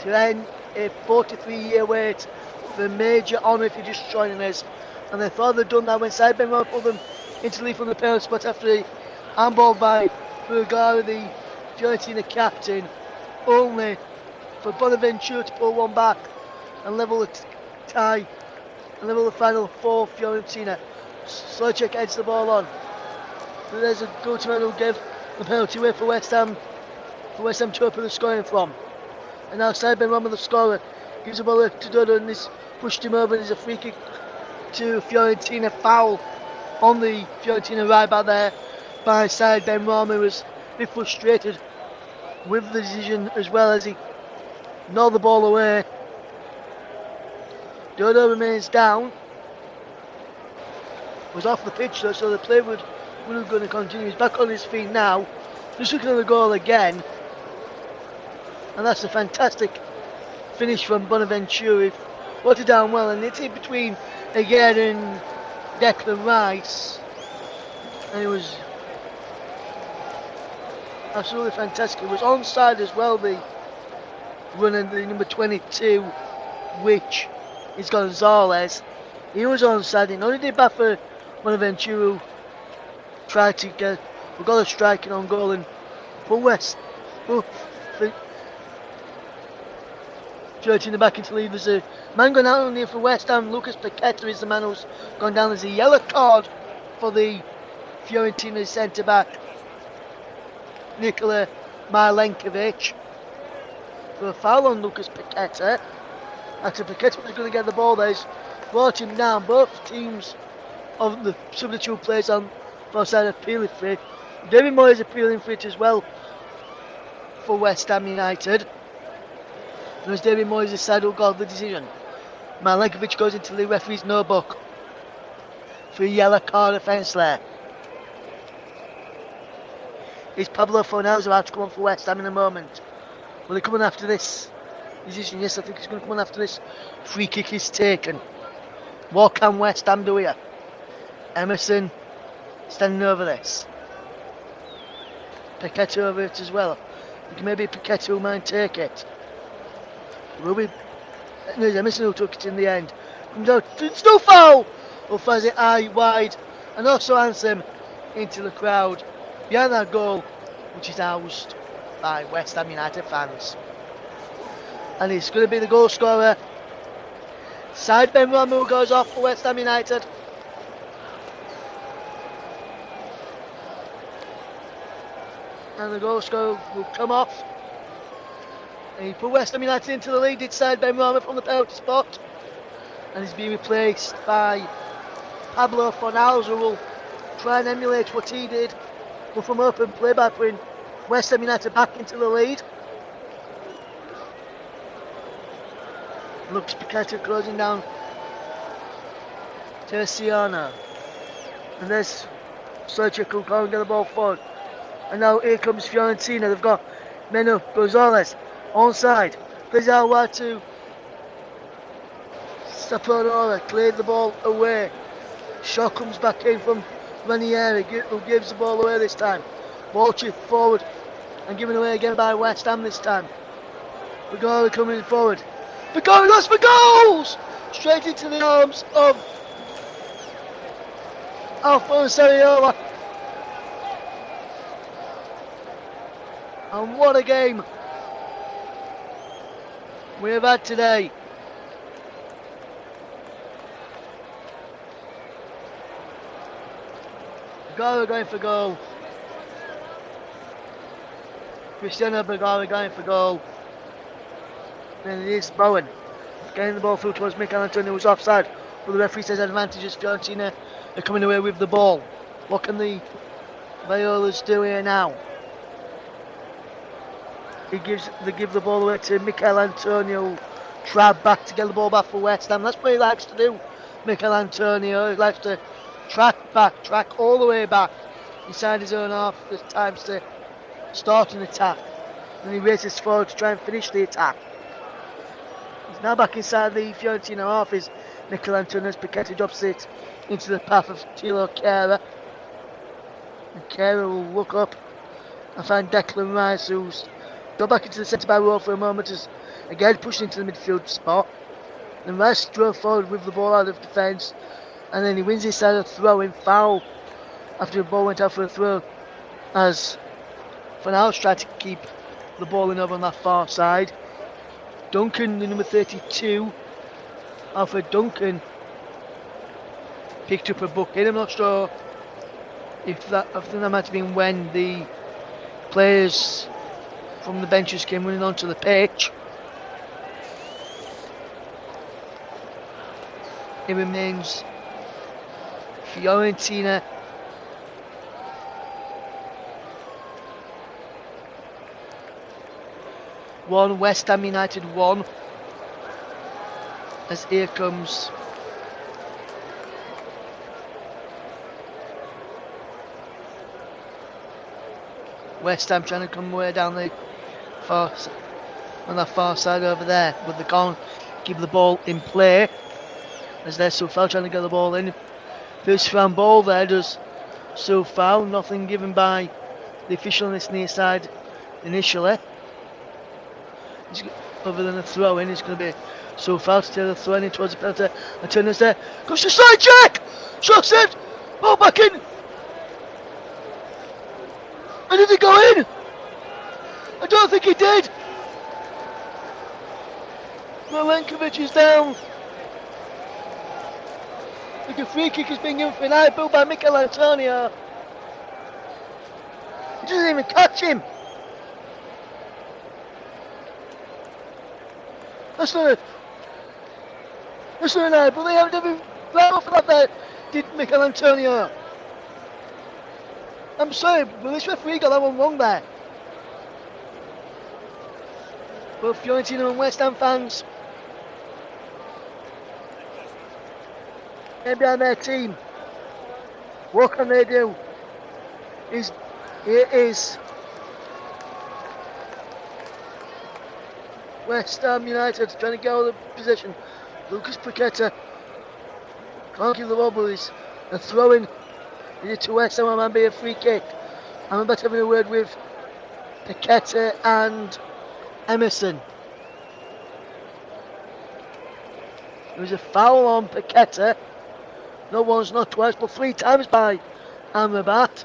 to end a 43-year wait for a major honour if you're just joining us. And they thought they'd done that when Side Benrahma pulled them into the lead from the penalty spot after the handball by Bulgaria, the Fiorentina captain, only for Bonaventura to pull one back and level the tie and level the final for Fiorentina. Sojcik heads the ball on. But there's a good man who gave the penalty away for West Ham to open the scoring from. And now Side Benrahma, the scorer, gives the ball to Dodo and this pushed him over and there's a free kick to Fiorentina. Foul on the Fiorentina right back there by Side Benrahma, who was a bit frustrated with the decision as well as he gnawed the ball away. Dodo remains down. Was off the pitch though, so the play was going to continue. He's back on his feet now. Just looking at the goal again. And that's a fantastic finish from Bonaventura. He brought it down well and it's in between again and Declan Rice. And it was absolutely fantastic. It was onside as well, the running the number 22, which is Gonzalez. He was onside. He only did back for Bonaventura, who tried to get a striking on goal and put Fiorentina back into lead. There's a man going out on here for West Ham. Lucas Paqueta is the man who's gone down. There's a yellow card for the Fiorentina centre back, Nikola Milenkovic, for a foul on Lucas Paqueta. After Paqueta was going to get the ball there, he's brought him down. Both teams of the substitute players on both sides appealing for it. David Moyes appealing for it as well for West Ham United. It was David Moyes' side who got the decision. Milenkovic goes into the referee's notebook for a yellow card offence there. Is Pablo Fornals about to come on for West Ham in a moment? Will he come on after this decision? Yes, I think he's going to come on after this free kick is taken. What can West Ham do here? Emerson standing over this. Paqueta over it as well. I think maybe Paqueta who might take it. Will be Emerson who took it in the end. Comes out, it's no foul! Or fires it high, wide, and also Ansem into the crowd behind that goal, which is housed by West Ham United fans. And it's going to be the goal scorer. Side Benrahma who goes off for West Ham United. And the goal scorer will come off. And he put West Ham United into the lead. It's Side Benrahma from the penalty spot. And he's being replaced by Pablo Fornals, who will try and emulate what he did, but from open play by putting West Ham United back into the lead. Looks Paqueta closing down Terciano. And there's Sojcik who can't get the ball forward. And now here comes Fiorentina. They've got Menu Gonzalez onside. Plays out wide to Saponara. Cleared the ball away. Shaw comes back in from Ranieri, who gives the ball away this time. Ball chipped forward and given away again by West Ham this time. Vigora coming forward. Vigora goes for goals! Straight into the arms of Alphonso Areola. And what a game we have had today. Vigora going for goal. Cristiano Vigora going for goal. And it is Bowen getting the ball through towards Mikel Antonio, who's offside. But the referee says advantage as Fiorentina are coming away with the ball. What can the Violas do here now? They give the ball away to Mikel Antonio. Trap back to get the ball back for West Ham. That's what he likes to do, Mikel Antonio. He likes to track all the way back inside his own half. There's times to start an attack. Then he races forward to try and finish the attack. He's now back inside the Fiorentina half. Is Mikel Antonio's Paqueta drops it into the path of Tilo Kehrer. And Kehrer will look up and find Declan Rice, who's go back into the centre back role for a moment, as again pushed into the midfield spot. Then Rice drove forward with the ball out of defence, and then he wins his side of throw-in foul after the ball went out for a throw, as Van Gaal tried to keep the ball in over on that far side. Duncan, the number 32, Alfred Duncan, picked up a booking. I'm not sure if that, I think that might have been when the players from the benches came running onto the pitch. It remains Fiorentina 1, West Ham United 1. As here comes West Ham trying to come away down the on that far side over there, but they can't keep the ball in play as there's Soufal trying to get the ball in. First round ball there does Soufal, nothing given by the official on this near side initially. Other than a throw in, it's going to be Soufal to take the throw in towards the penalty. Antonio's there, goes to side check! Shot saved! Ball back in! And did it go in? I don't think he did. Milenkovic is down. The free kick is being given for an eye ball by Mikel Antonio. He doesn't even catch him. That's not an eye ball. They haven't even blown off that there, did Mikel Antonio. I'm sorry, but this referee got that one wrong there. Both Fiorentina and West Ham fans get behind their team. What can they do? It is West Ham United trying to get out of the position. Lucas Paqueta can't give the ball, but he's a throw-in. Is it to West Ham? Might be a free kick. I'm about to have a word with Paqueta and Emerson. There was a foul on Paqueta. Not once, not twice, but 3 times by Amrabat.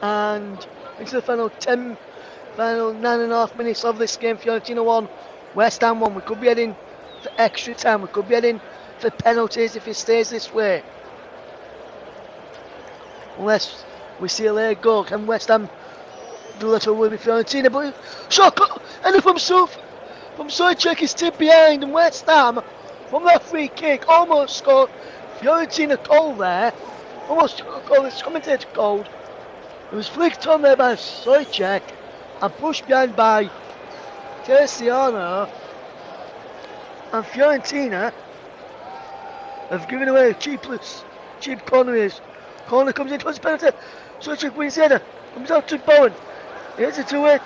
And into the final 9.5 minutes of this game. Fiorentina 1, West Ham 1. We could be heading for extra time. We could be heading for penalties if it stays this way. Unless we see a late goal. Can West Ham do that or will be Fiorentina? But shot and from Sojcek is tipped behind, and West Ham from that free kick almost scored. Fiorentina called there. Almost called, this commentator called. It was flicked on there by Sojcek and pushed behind by Terciano. And Fiorentina have given away a cheap corner. Corner comes in towards the penalty. Sojcek wins the header. Comes out to Bowen. He hits it to it.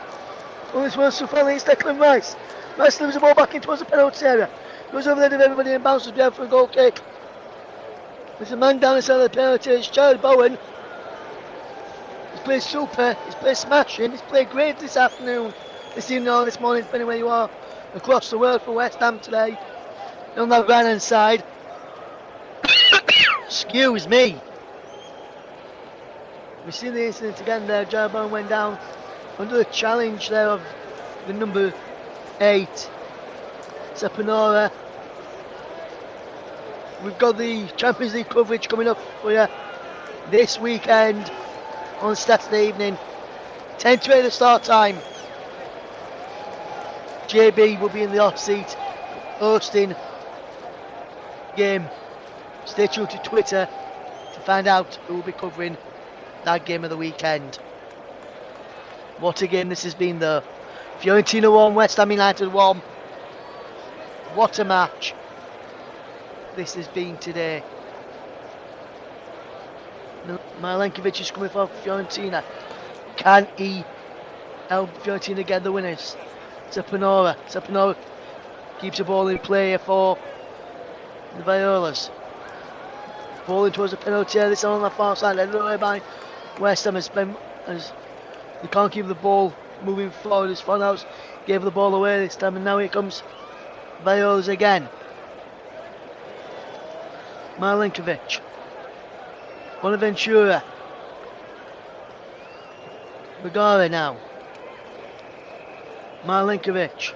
On this one, Soufal hits Declan Rice. Rice delivers the ball back in towards the penalty area. Goes over there to everybody and bounces behind for a goal kick. There's a man down inside the penalty. It's Charlie Bowen. He's played super, he's played smashing, he's played great this afternoon, this evening or this morning, depending where you are across the world for West Ham today. On that right hand side, excuse me. We've seen the incident again there. Jarbone went down under the challenge there of the number 8, Sepanora. We've got the Champions League coverage coming up for you this weekend on Saturday evening. 10 to 8 the start time. JB will be in the hot seat hosting game. Stay tuned to Twitter to find out who will be covering that game of the weekend. What a game this has been though. Fiorentina 1, West Ham United 1. What a match this has been today. Milenkovic is coming for Fiorentina. Can he help Fiorentina get the winners? Sepanora keeps the ball in play for the Violas. Ball towards the penalty area. This on the far side, led away by West Ham as they can't keep the ball moving forward. As Funhouse gave the ball away this time, and now here comes Violas again. Milenkovic. Bonaventura. Bagara now. Milenkovic.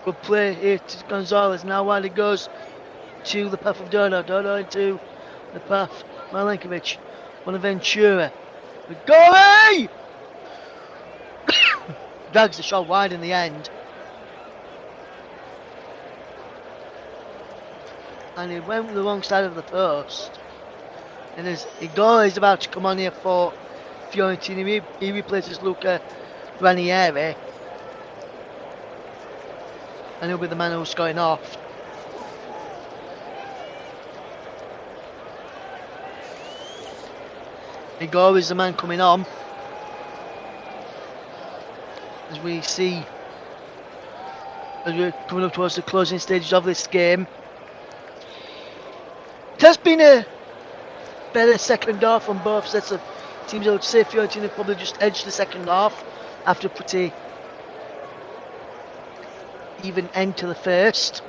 Good play here to Gonzalez. Now wide it goes to the path of Dodo. Dodo into the path. Milenkovic. Bonaventura. Bagara! Drags the shot wide in the end. And he went the wrong side of the post. And as Igor is about to come on here for Fiorentina, he replaces Luca Ranieri. And he'll be the man who's going off. Igor is the man coming on. As we see, as we're coming up towards the closing stages of this game. It has been a better second half on both sets of teams. I would say Fiorentina probably just edged the second half after a pretty even end to the first.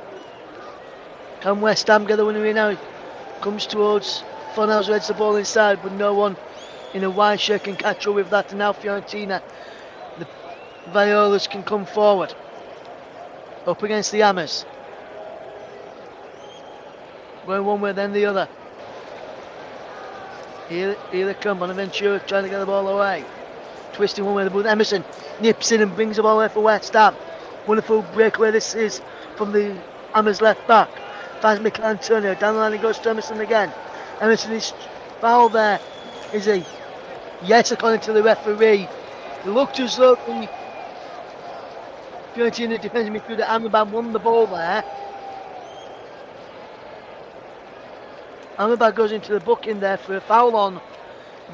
Can West Ham get the winner here now? Comes towards Funhouse, heads the ball inside, but no one in a wide shirt can catch up with that. And now Fiorentina, the Violas can come forward. Up against the Hammers. Going one way, then the other. Here they come. Bonaventura trying to get the ball away. Twisting one way, but Emerson nips in and brings the ball away for West Ham. Wonderful breakaway this is from the Hammers left back. Finds Mikel Antonio. Down the line he goes to Emerson again. Emerson is fouled there. Is he? Yes, according to the referee. It looked as though the Fiorentina defensive midfielder Amrabat won the ball there. Amrabat goes into the booking there for a foul on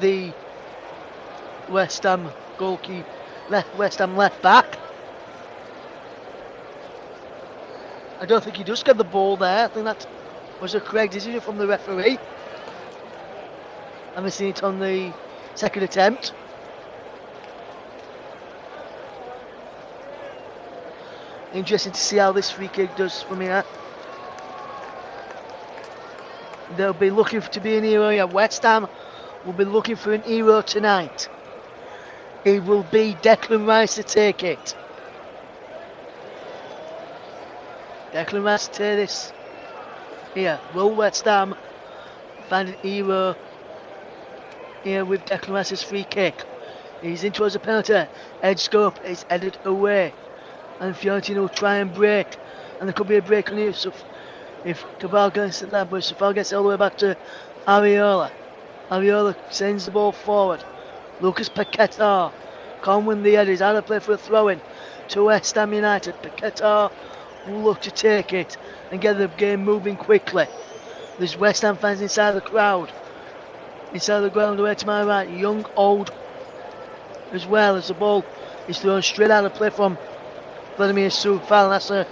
the West Ham goalkeeper, West Ham left back. I don't think he does get the ball there. I think that was a correct decision from the referee. I haven't seen it on the second attempt. Interesting to see how this free kick does from here. They'll be looking to be an hero here. West Ham will be looking for an hero tonight. It will be Declan Rice to take it. Declan Rice to take this here. Will West Ham find an hero here with Declan Rice's free kick? He's in towards the penalty. Edge scope is headed away. And Fiorentina will try and break. And there could be a break on here. So if Cabal gets it that, but Safal gets it all the way back to Ariola. Ariola sends the ball forward. Lucas Paquetá can't win the header. He's out of play for a throw-in to West Ham United. Paquetá will look to take it and get the game moving quickly. There's West Ham fans inside the crowd. Inside the ground away to my right. Young, old as well, as the ball is thrown straight out of play from Vladimir Sufal. And that's a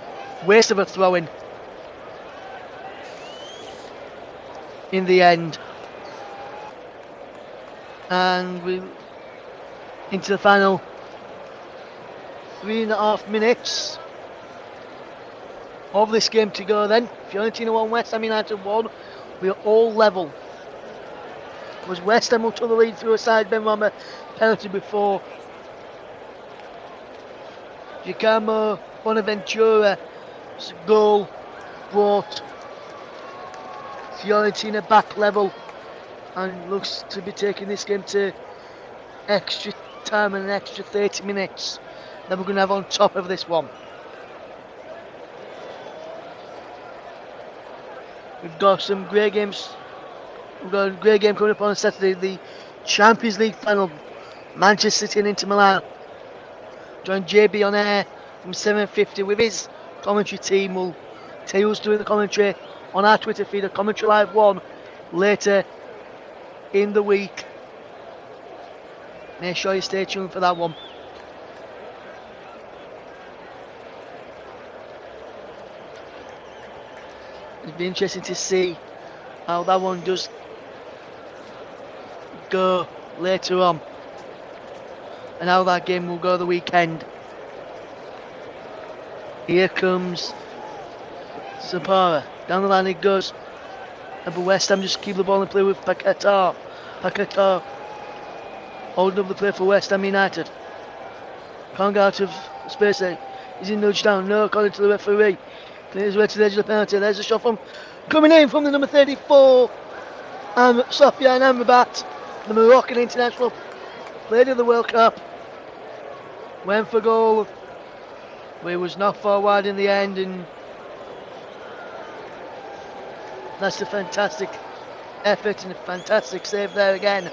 waste of a throw-in. In the end. And we into the final 3.5 minutes of this game to go then. Fiorentina 1, West Ham United 1. We are all level. It was West Ham who took the lead through a side Benrahma penalty before Giacomo Bonaventura's goal brought Fiorentina back level and looks to be taking this game to extra time and an extra 30 minutes that we're going to have on top of this one. We've got some great games. We've got a great game coming up on Saturday, the Champions League final, Manchester City and Inter Milan. Join JB on air from 7:50 with his commentary team. We'll tell you who's doing the commentary on our Twitter feed, a Commentary Live 1 later in the week. Make sure you stay tuned for that one. It'll be interesting to see how that one does go later on and how that game will go the weekend. Here comes Zapara. Down the line it goes. But West Ham just keep the ball in play with Paquetá. Paquetá holding up the play for West Ham United. Can't get out of space there. Is he nudged down? No, according to the referee. Clears his way to the edge of the penalty. There's a shot from coming in from the number 34. Sofiane Amrabat, the Moroccan international, played in the World Cup. Went for goal. But he was knocked forward in the end, and that's a fantastic effort and a fantastic save there again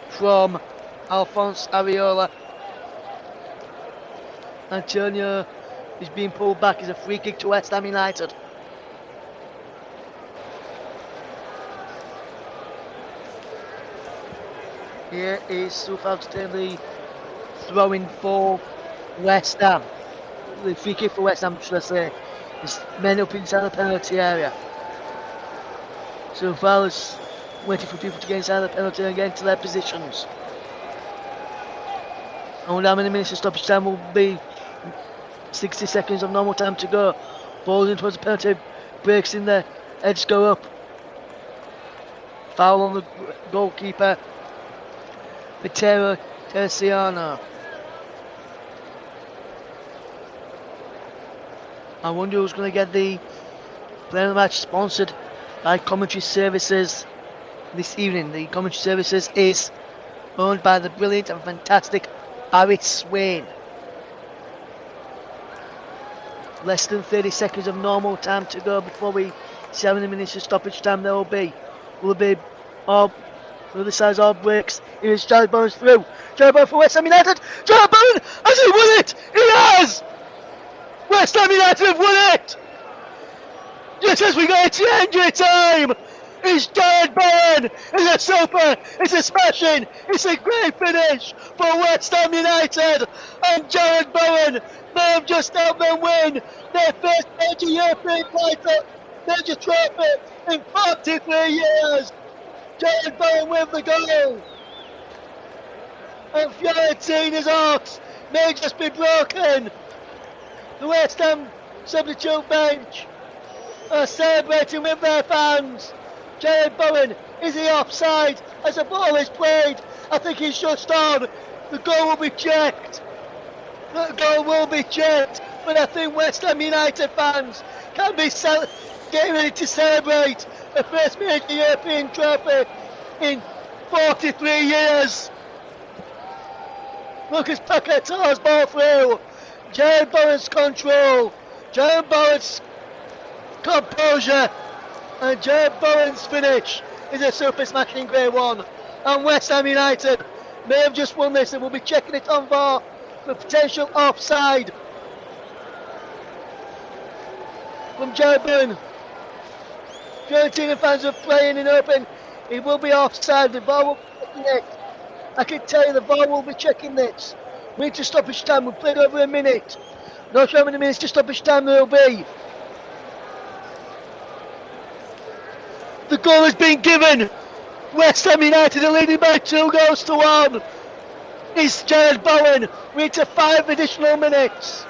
from Alphonse Areola. Antonio is being pulled back as a free kick to West Ham United. Here is Southampton, the throw-in for West Ham. The free kick for West Ham, should I say, is men up inside the penalty area. So Fowler's waiting for people to get inside the penalty and get into their positions. I wonder how many minutes of stoppage time will be. 60 seconds of normal time to go. Balls in towards the penalty, breaks in there, heads go up. Foul on the goalkeeper, Vitero Terciano. I wonder who's going to get the player of the match, sponsored by Commentary Services this evening. The Commentary Services is owned by the brilliant and fantastic Barry Swain. Less than 30 seconds of normal time to go before we see how many minutes of stoppage time there will be. Will it be all the other side's all breaks? Here is Jared Bowen's through. Jared Bowen for West Ham United. Jared Bowen, has he won it? He has! West Ham United have won it! Just as we go into injury time! It's Jared Bowen! It's a super! It's a smashing! It's a great finish for West Ham United! And Jared Bowen may have just helped them win their first major European title, major trophy in 43 years! Jared Bowen with the goal! And Fiorentina's hearts may just be broken! The West Ham substitute bench are celebrating with their fans. Jared Bowen, is he offside as the ball is played? I think he's just on. The goal will be checked. The goal will be checked. But I think West Ham United fans can be getting ready to celebrate the first major European trophy in 43 years. Look at Paquetá's ball through. Jared Bowen's control, Jared Bowen's composure, and Jared Bowen's finish is a super smashing grade one. And West Ham United may have just won this and will be checking it on VAR for potential offside from Jared Bowen. Fiorentina fans are playing in open. It will be offside. The VAR will be checking it. I can tell you the VAR will be checking this. We need to stoppage time. We've played over a minute. Not sure how many minutes to stoppage time there will be. The goal has been given. West Ham United are leading by 2-1. It's Jared Bowen. We're into 5 additional minutes.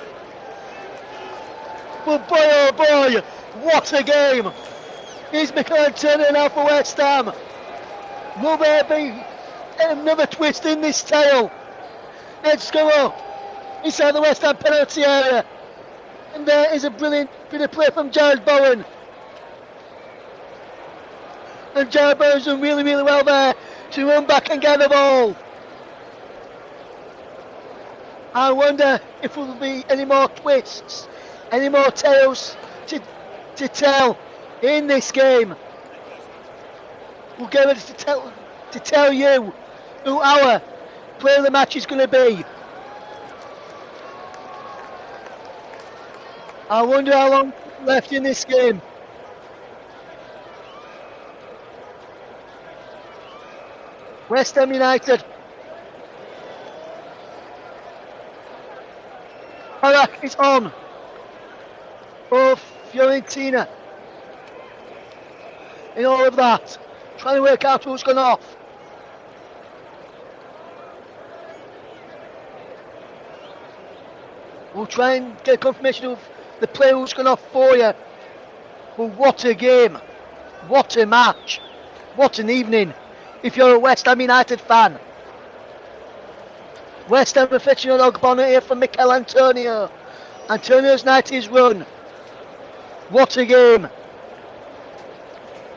But boy oh boy, what a game. Here's Mikel Antonio now for West Ham. Will there be another twist in this tale? Let's go up inside the West Ham penalty area. And there is a brilliant bit of play from Jared Bowen. And Jared Bowen's done really, really well there to run back and get the ball. I wonder if there will be any more twists, any more tales to tell in this game. We'll get ready to tell you who our player of the match is going to be. I wonder how long left in this game. West Ham United. Barak is on for Fiorentina. In all of that, trying to work out who's gone off. We'll try and get confirmation of the player who's gone off for you. But what a game. What a match. What an evening if you're a West Ham United fan. West Ham aficionado Ogbonna here from Mikel Antonio. Antonio's 90s run. What a game.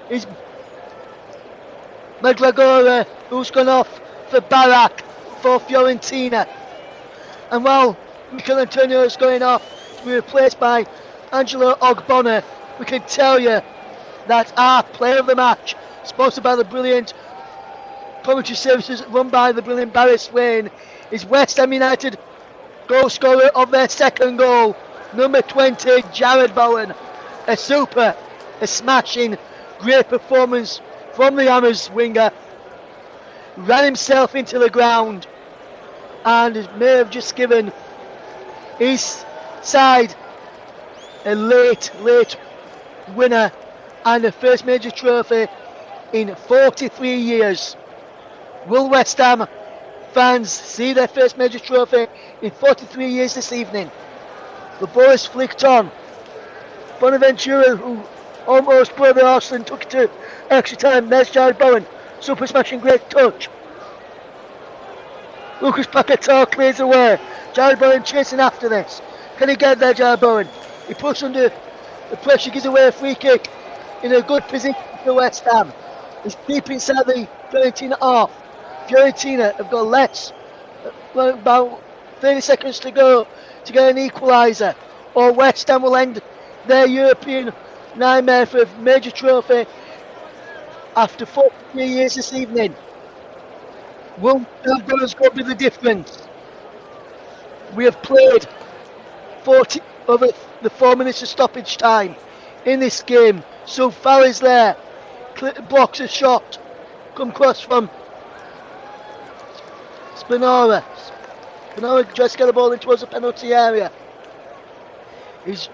Is Madragora who's gone off for Barak for Fiorentina. And while Mikel Antonio is going off to be replaced by Angelo Ogbonna, we can tell you that our player of the match, sponsored by the brilliant commentary services run by the brilliant Barry Swain, is West Ham United goal scorer of their second goal, number 20, Jared Bowen. A super, a smashing, great performance from the Hammers winger. Ran himself into the ground and may have just given his side a late winner and the first major trophy in 43 years. Will West Ham fans see their first major trophy in 43 years this evening? The ball is flicked on. Bonaventura, who almost put the Arsenal, took it to extra time. There's Jared Bowen. Super smashing, great touch. Lucas Paquetá clears away. Jared Bowen chasing after this. Can he get there, Jared Bowen? He pushes under the pressure, gives away a free kick in a good position for West Ham. He's deep inside the Fiorentina half. Fiorentina have got less, about 30 seconds to go to get an equaliser, or West Ham will end their European nightmare for a major trophy after 43 years this evening. Will goals go be the difference? We have played 40 over the 4 minutes of stoppage time in this game. So far is there, blocks a shot, come across from Spinora. Spinora tries to get the ball in towards the penalty area. He's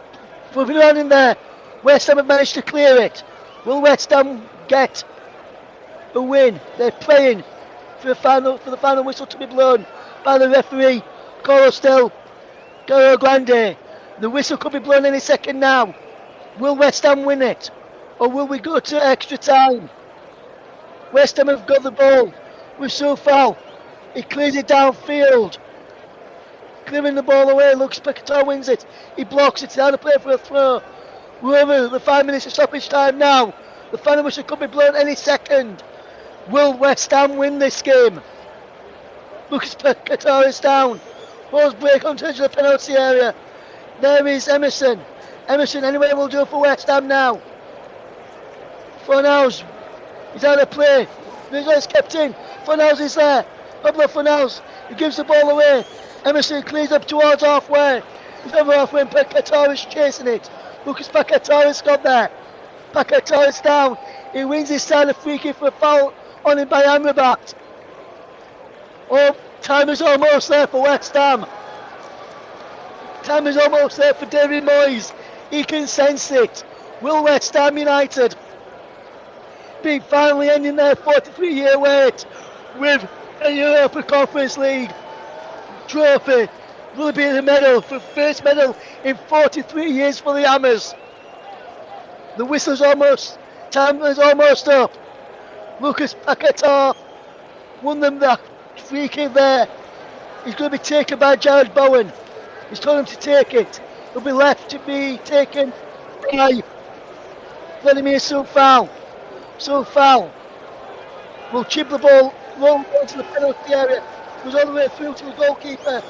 moving around in there. West Ham have managed to clear it. Will West Ham get a win? They're playing for the final whistle to be blown by the referee, Carlos Del Grande. The whistle could be blown any second now. Will West Ham win it? Or will we go to extra time? West Ham have got the ball with Soufal. He clears it downfield. Clearing the ball away, looks Paquetá wins it. He blocks it, out of play for a throw. We're over the 5 minutes of stoppage time now. The final whistle could be blown any second. Will West Ham win this game? Lucas Paquetá is down. Ball's break on touch of the penalty area. There is Emerson. Emerson anyway will do for West Ham now. Fornals is out of play. He's kept in. Fornals is there. Pablo Fornals. He gives the ball away. Emerson clears up towards halfway. He's over halfway and Paquetá is chasing it. Lucas Paquetá has got there. Paquetá is down. He wins his side, a free kick for a foul on him by Amrabat. Oh, time is almost there for West Ham. Time is almost there for David Moyes. He can sense it. Will West Ham United be finally ending their 43-year wait with a Europa Conference League trophy. Will it be the medal for first medal in 43 years for the Hammers? The whistle's almost, time is almost up. Lucas Paquetá won them that free kick there. He's going to be taken by Jared Bowen. He's told him to take it. He'll be left to be taken by Vladimir Soufal. Soufal will chip the ball long into the penalty area. Goes all the way through to the goalkeeper.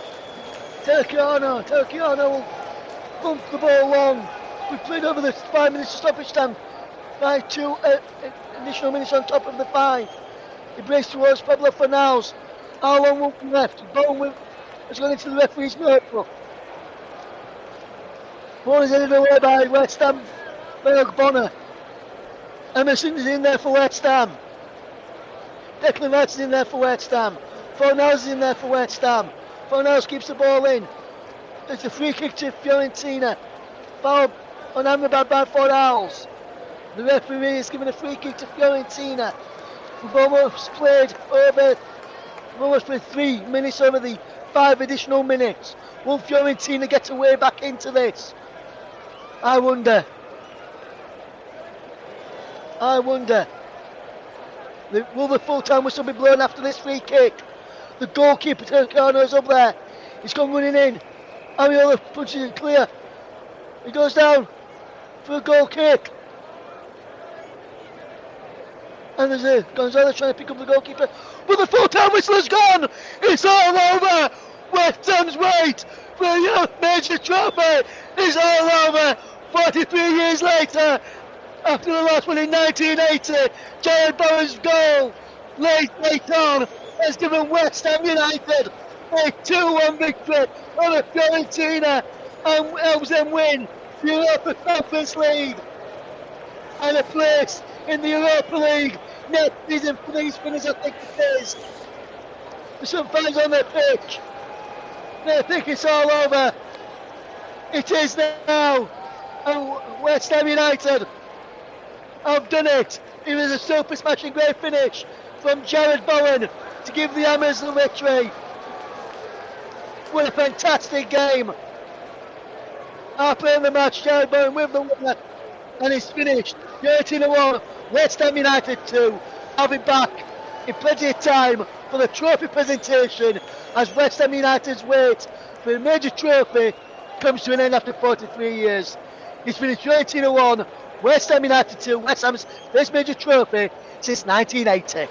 Terraciano will bump the ball long. We've played over the 5 minutes of stoppage time by 2 additional minutes on top of the 5. He breaks towards Pablo Fornals. How long will be left? Bowen has gone into the referee's notebook. Ball is headed away by West Ham. Berg Bonner. Emerson is in there for West Ham. Declan Rice is in there for West Ham. Fornals is in there for West Ham. Fornals keeps the ball in. It's a free kick to Fiorentina. Foul on Amrabat by Fornals. The referee is giving a free kick to Fiorentina. We've almost played 3 minutes over the 5 additional minutes. Will Fiorentina get a way back into this? I wonder. Will the full-time whistle be blown after this free kick? The goalkeeper, Terraciano, is up there. He's gone running in. Ariola punches it clear. He goes down for a goal kick. And there's a Gonzalez trying to pick up the goalkeeper. But the full-time whistle has gone! It's all over! West Ham's wait for a major trophy is all over! 43 years later, after the last one in 1980, Jared Bowen's goal late on has given West Ham United a 2-1 victory over Fiorentina and helps them win the Europa Conference League and a place in the Europa League next season for these winners. I think it is. There's some fans on their pitch. They think it's all over. It is now. And West Ham United have done it. It was a super smashing great finish from Jared Bowen to give the Hammers the victory. What a fantastic game. Our player of the match, Jared Bowen with the winner. And it's finished. 13-1, West Ham United 2. I'll be back in plenty of time for the trophy presentation as West Ham United's wait for a major trophy comes to an end after 43 years. It's finished 13-1, West Ham United 2, West Ham's first major trophy since 1980.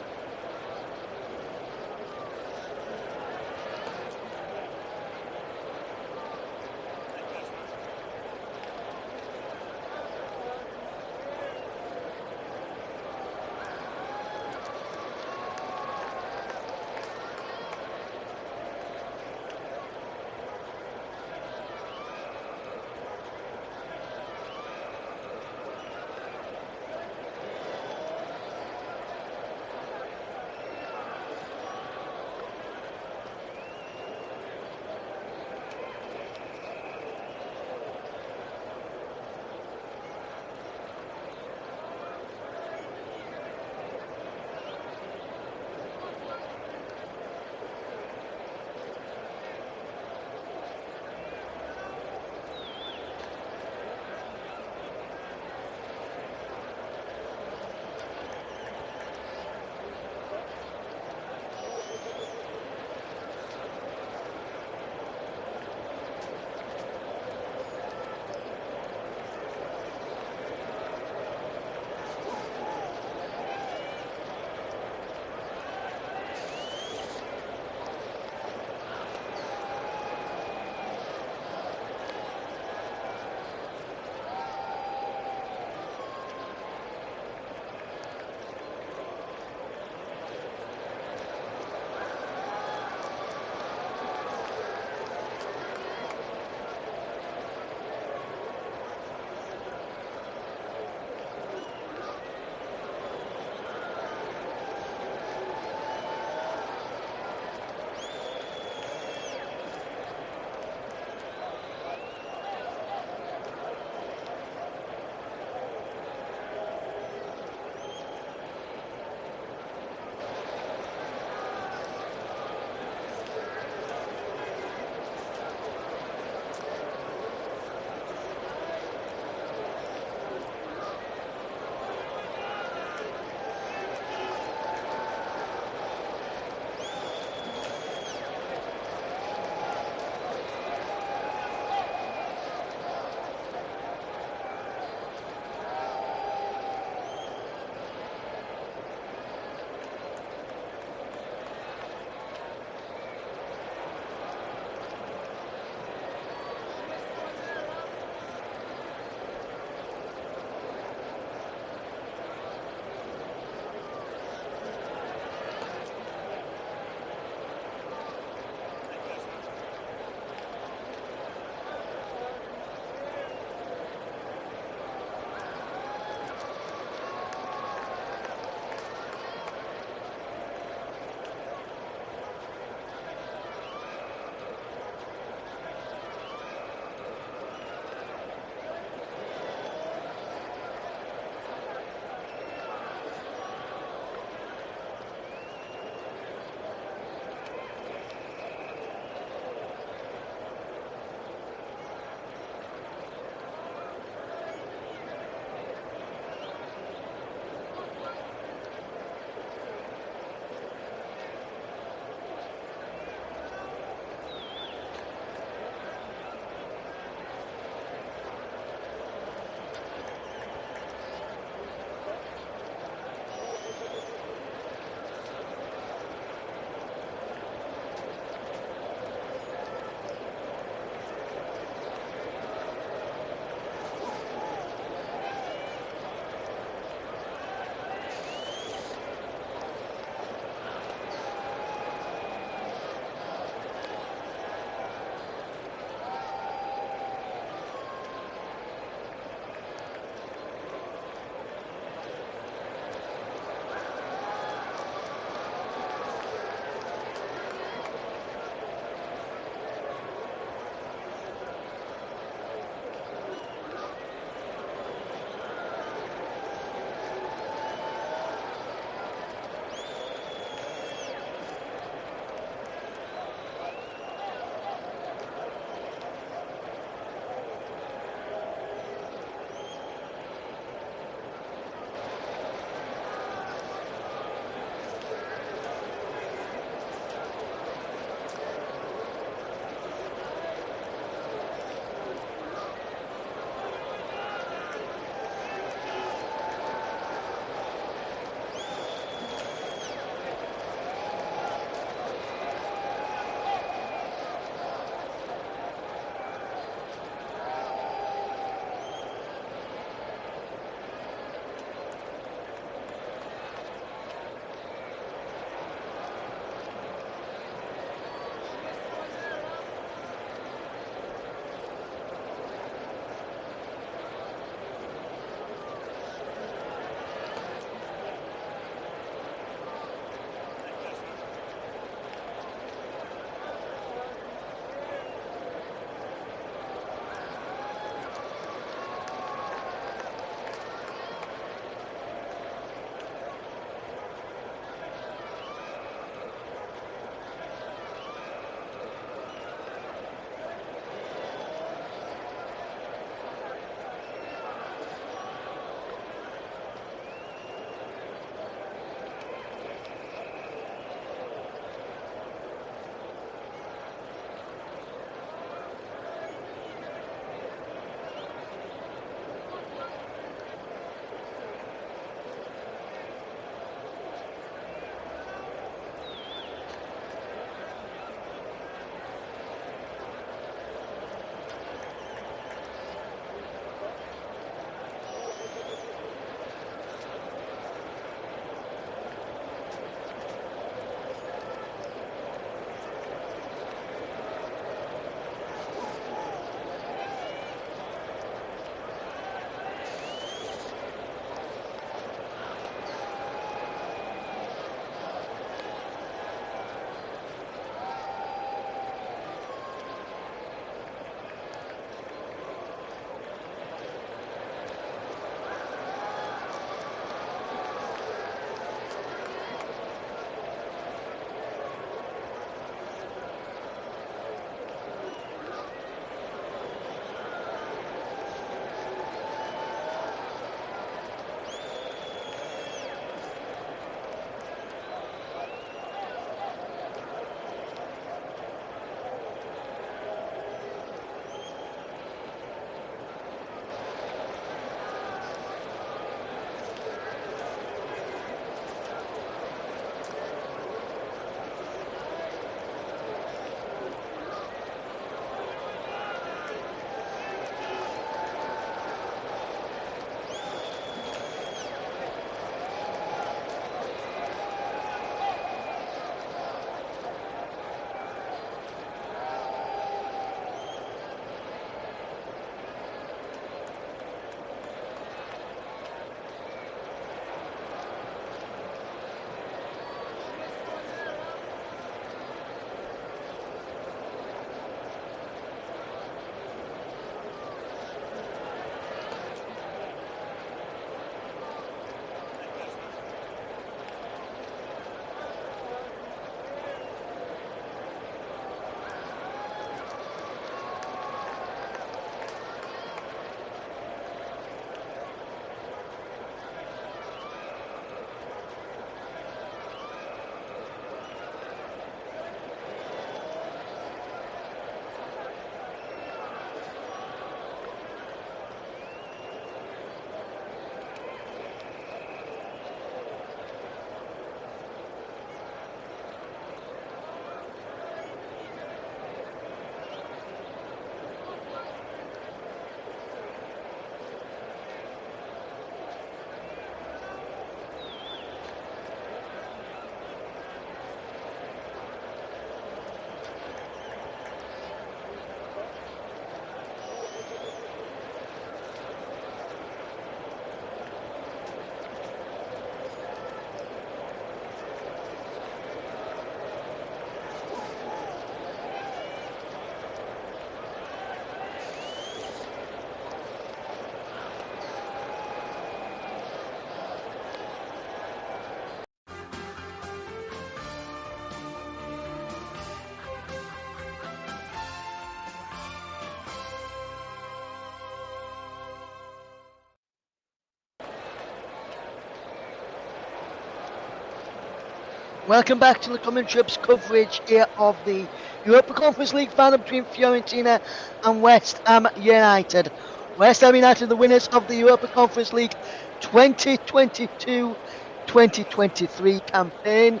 Welcome back to the commentary coverage here of the Europa Conference League Final between Fiorentina and West Ham United. West Ham United, the winners of the Europa Conference League 2022-2023 campaign.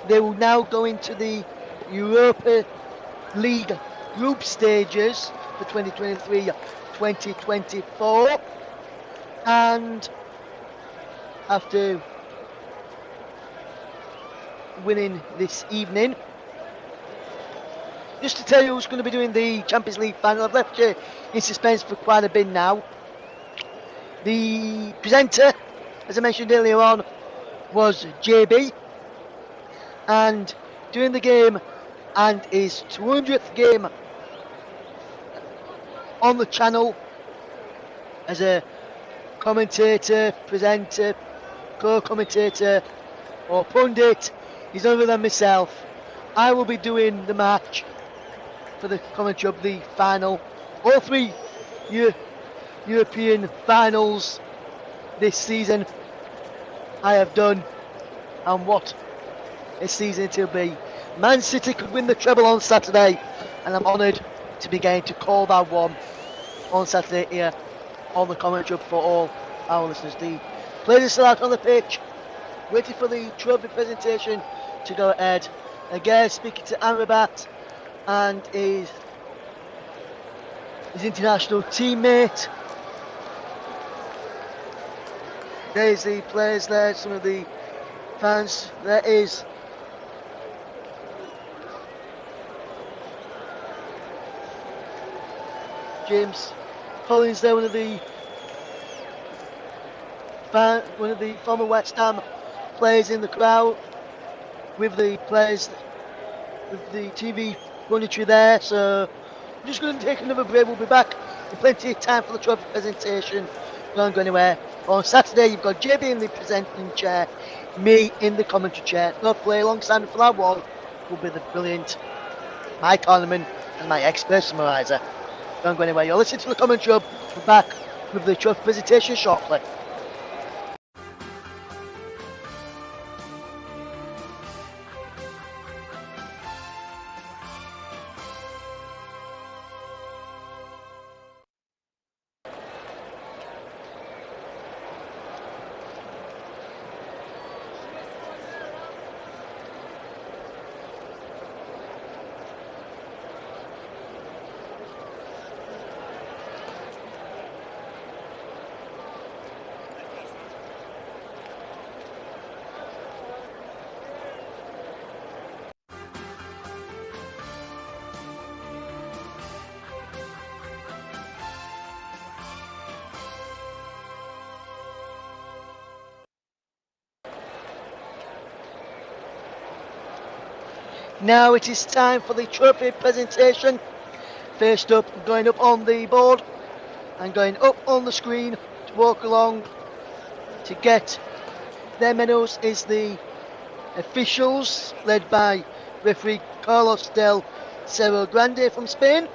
They will now go into the Europa League group stages for 2023-2024, and after winning this evening, just to tell you who's going to be doing the Champions League final, I've left you in suspense for quite a bit now. The presenter, as I mentioned earlier on, was JB, and during the game and his 200th game on the channel as a commentator, presenter, co-commentator or pundit, he's other than myself. I will be doing the match for the commentary of the final. All three European finals this season I have done, and what a season it will be. Man City could win the treble on Saturday, and I'm honoured to be going to call that one on Saturday here on the commentary for all our listeners. The players are still out on the pitch, waiting for the trophy presentation to go ahead. Again, speaking to Amrabat and his international teammate. There's the players there, some of the fans. There is James Collins there, one of the former West Ham players in the crowd, with the players, with the TV monitoring there. So I'm just going to take another break. We'll be back in plenty of time for the trophy presentation. Don't go anywhere. On Saturday, you've got JB in the presenting chair, me in the commentary chair. No play alongside me for that one will be the brilliant Mike Orneman and my expert summariser. Don't go anywhere. You're listening to the commentary. We're back with the trophy presentation shortly. Now it is time for the trophy presentation. First up, going up on the board and going up on the screen to walk along to get their medals is the officials, led by referee Carlos del Cerro Grande from Spain.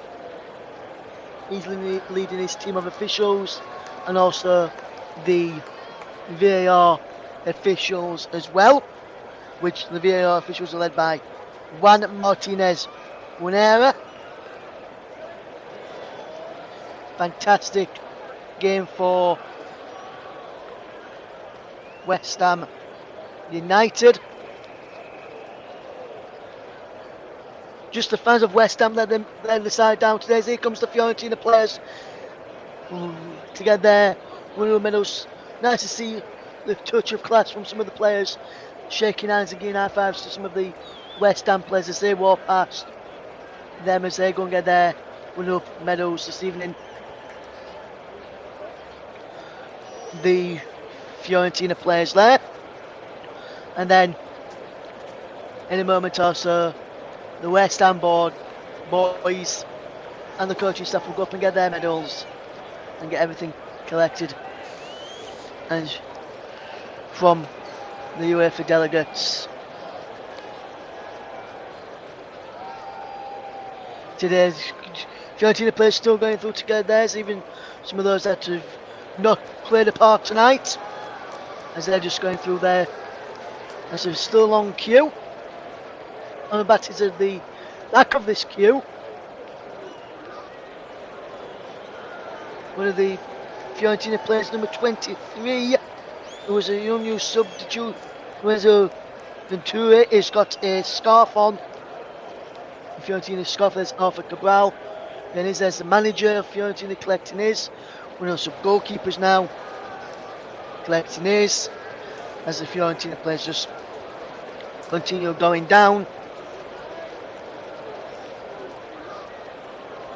He's leading his team of officials, and also the VAR officials as well, which the VAR officials are led by Juan Martinez Winera. Fantastic game for West Ham United. Just the fans of West Ham led the side down today. Here comes the Fiorentina players to get their winning medals. Nice to see the touch of class from some of the players, shaking hands and giving high fives to some of the West Ham players as they walk past them as they go and get their winning medals this evening. The Fiorentina players there, and then in a moment or so the West Ham boys and the coaching staff will go up and get their medals and get everything collected and from the UEFA delegates. Today's Fiorentina players still going through to get theirs, even some of those that have not played a part tonight, as they're just going through their As there's still a long queue. On the back is at the back of this queue. One of the Fiorentina players, number 23, who was a young new substitute, Lorenzo Ventura, has got a scarf on. The Fiorentina scarf, there's Arthur Cabral. Then there's the manager of Fiorentina collecting his. One of the sub-goalkeepers now collecting his. As the Fiorentina players just continue going down.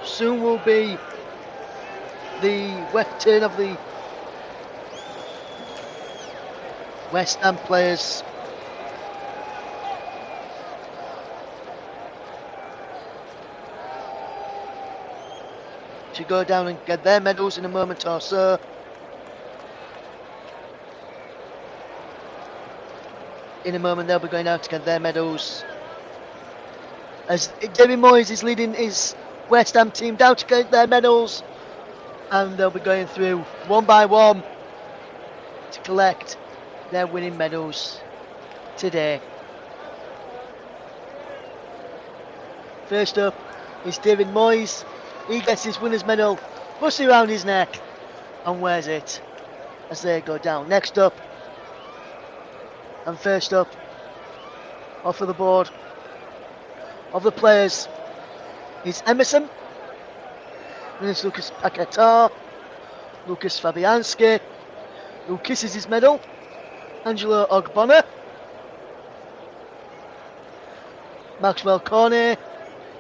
Soon will be the turn of the West Ham players. To go down and get their medals in a moment or so. In a moment they'll be going out to get their medals. As David Moyes is leading his West Ham team down to get their medals. And they'll be going through one by one to collect their winning medals today. First up is David Moyes. He gets his winner's medal bussy around his neck and wears it as they go down. Next up, and first up, off of the board of the players is Emerson. Then it's Lucas Paquetá, Lucas Fabianski, who kisses his medal, Angelo Ogbonna, Maxwell Cornet,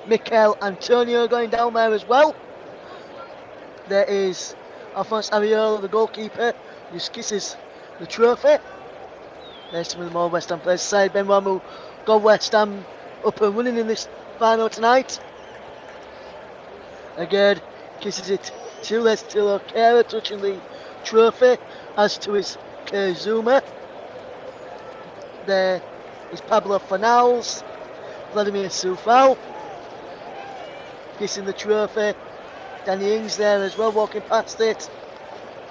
Mikel Antonio going down there as well. There is Alphonse Areola, the goalkeeper, who just kisses the trophy. There's some of the more West Ham players. Side Ben Ramu got West Ham up and running in this final tonight. Again, kisses it to Lestilo Kera, touching the trophy, as to his Zuma. There is Pablo Fornals, Vladimir Soufal, kissing the trophy. Danny Ings there as well, walking past it,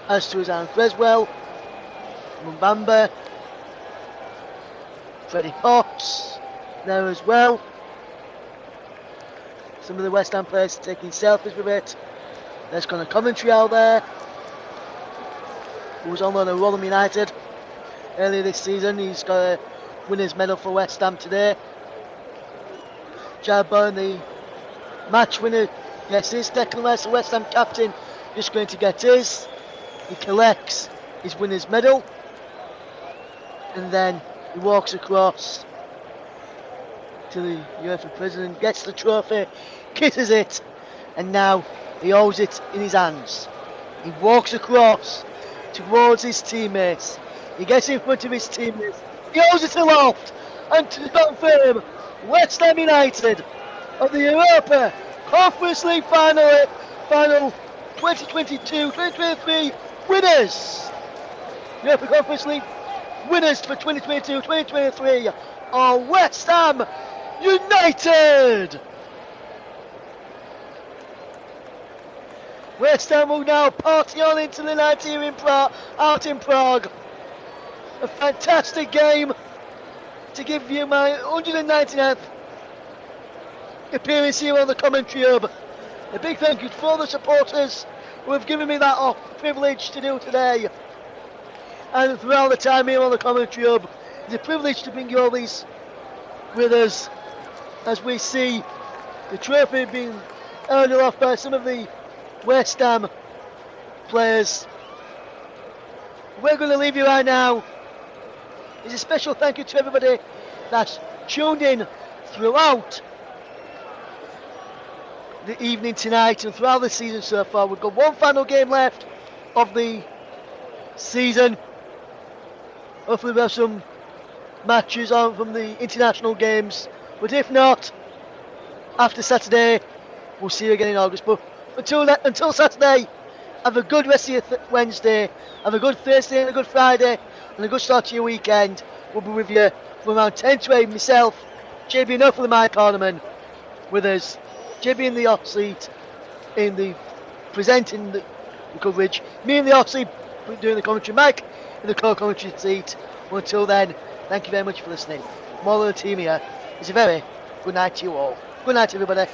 as to his Aaron Creswell, Mbamba, Freddie Potts there as well. Some of the West Ham players taking selfies with it. There's Conor Coventry out there, who was on loan at Rotherham United earlier this season. He's got a winner's medal for West Ham today. Jared Bowen, the match winner, gets his. Declan Rice, the West Ham captain, just going to get his. He collects his winner's medal, and then he walks across to the UEFA president, gets the trophy, kisses it, and now he holds it in his hands. He walks across towards his teammates. He gets in front of his teammates. He holds it aloft, and to confirm, West Ham United of the Europa Conference League Final 2022-2023 winners. Europa Conference League winners for 2022-2023 are West Ham United. West Ham will now party on into the night here in Prague, out in Prague. A fantastic game to give you my 199th appearance here on the commentary hub. A big thank you to all the supporters who have given me that privilege to do today. And throughout the time here on the commentary hub, it's a privilege to bring you all these with us as we see the trophy being earned off by some of the West Ham players. We're going to leave you right now. It's a special thank you to everybody that's tuned in throughout the evening tonight and throughout the season so far. We've got one final game left of the season. Hopefully we'll have some matches on from the international games, but if not, after Saturday we'll see you again in August. But until Saturday, have a good rest of your Wednesday, have a good Thursday and a good Friday, and a good start to your weekend. We'll be with you from around 10 to 8. Myself, JB and hopefully Mike Ornament with us. JB in the hot seat, in the presenting the coverage. Me in the hot seat doing the commentary. Mike in the co-commentary seat. Until then, Thank you very much for listening. Moral of the team here is a very good night to you all. Good night, everybody.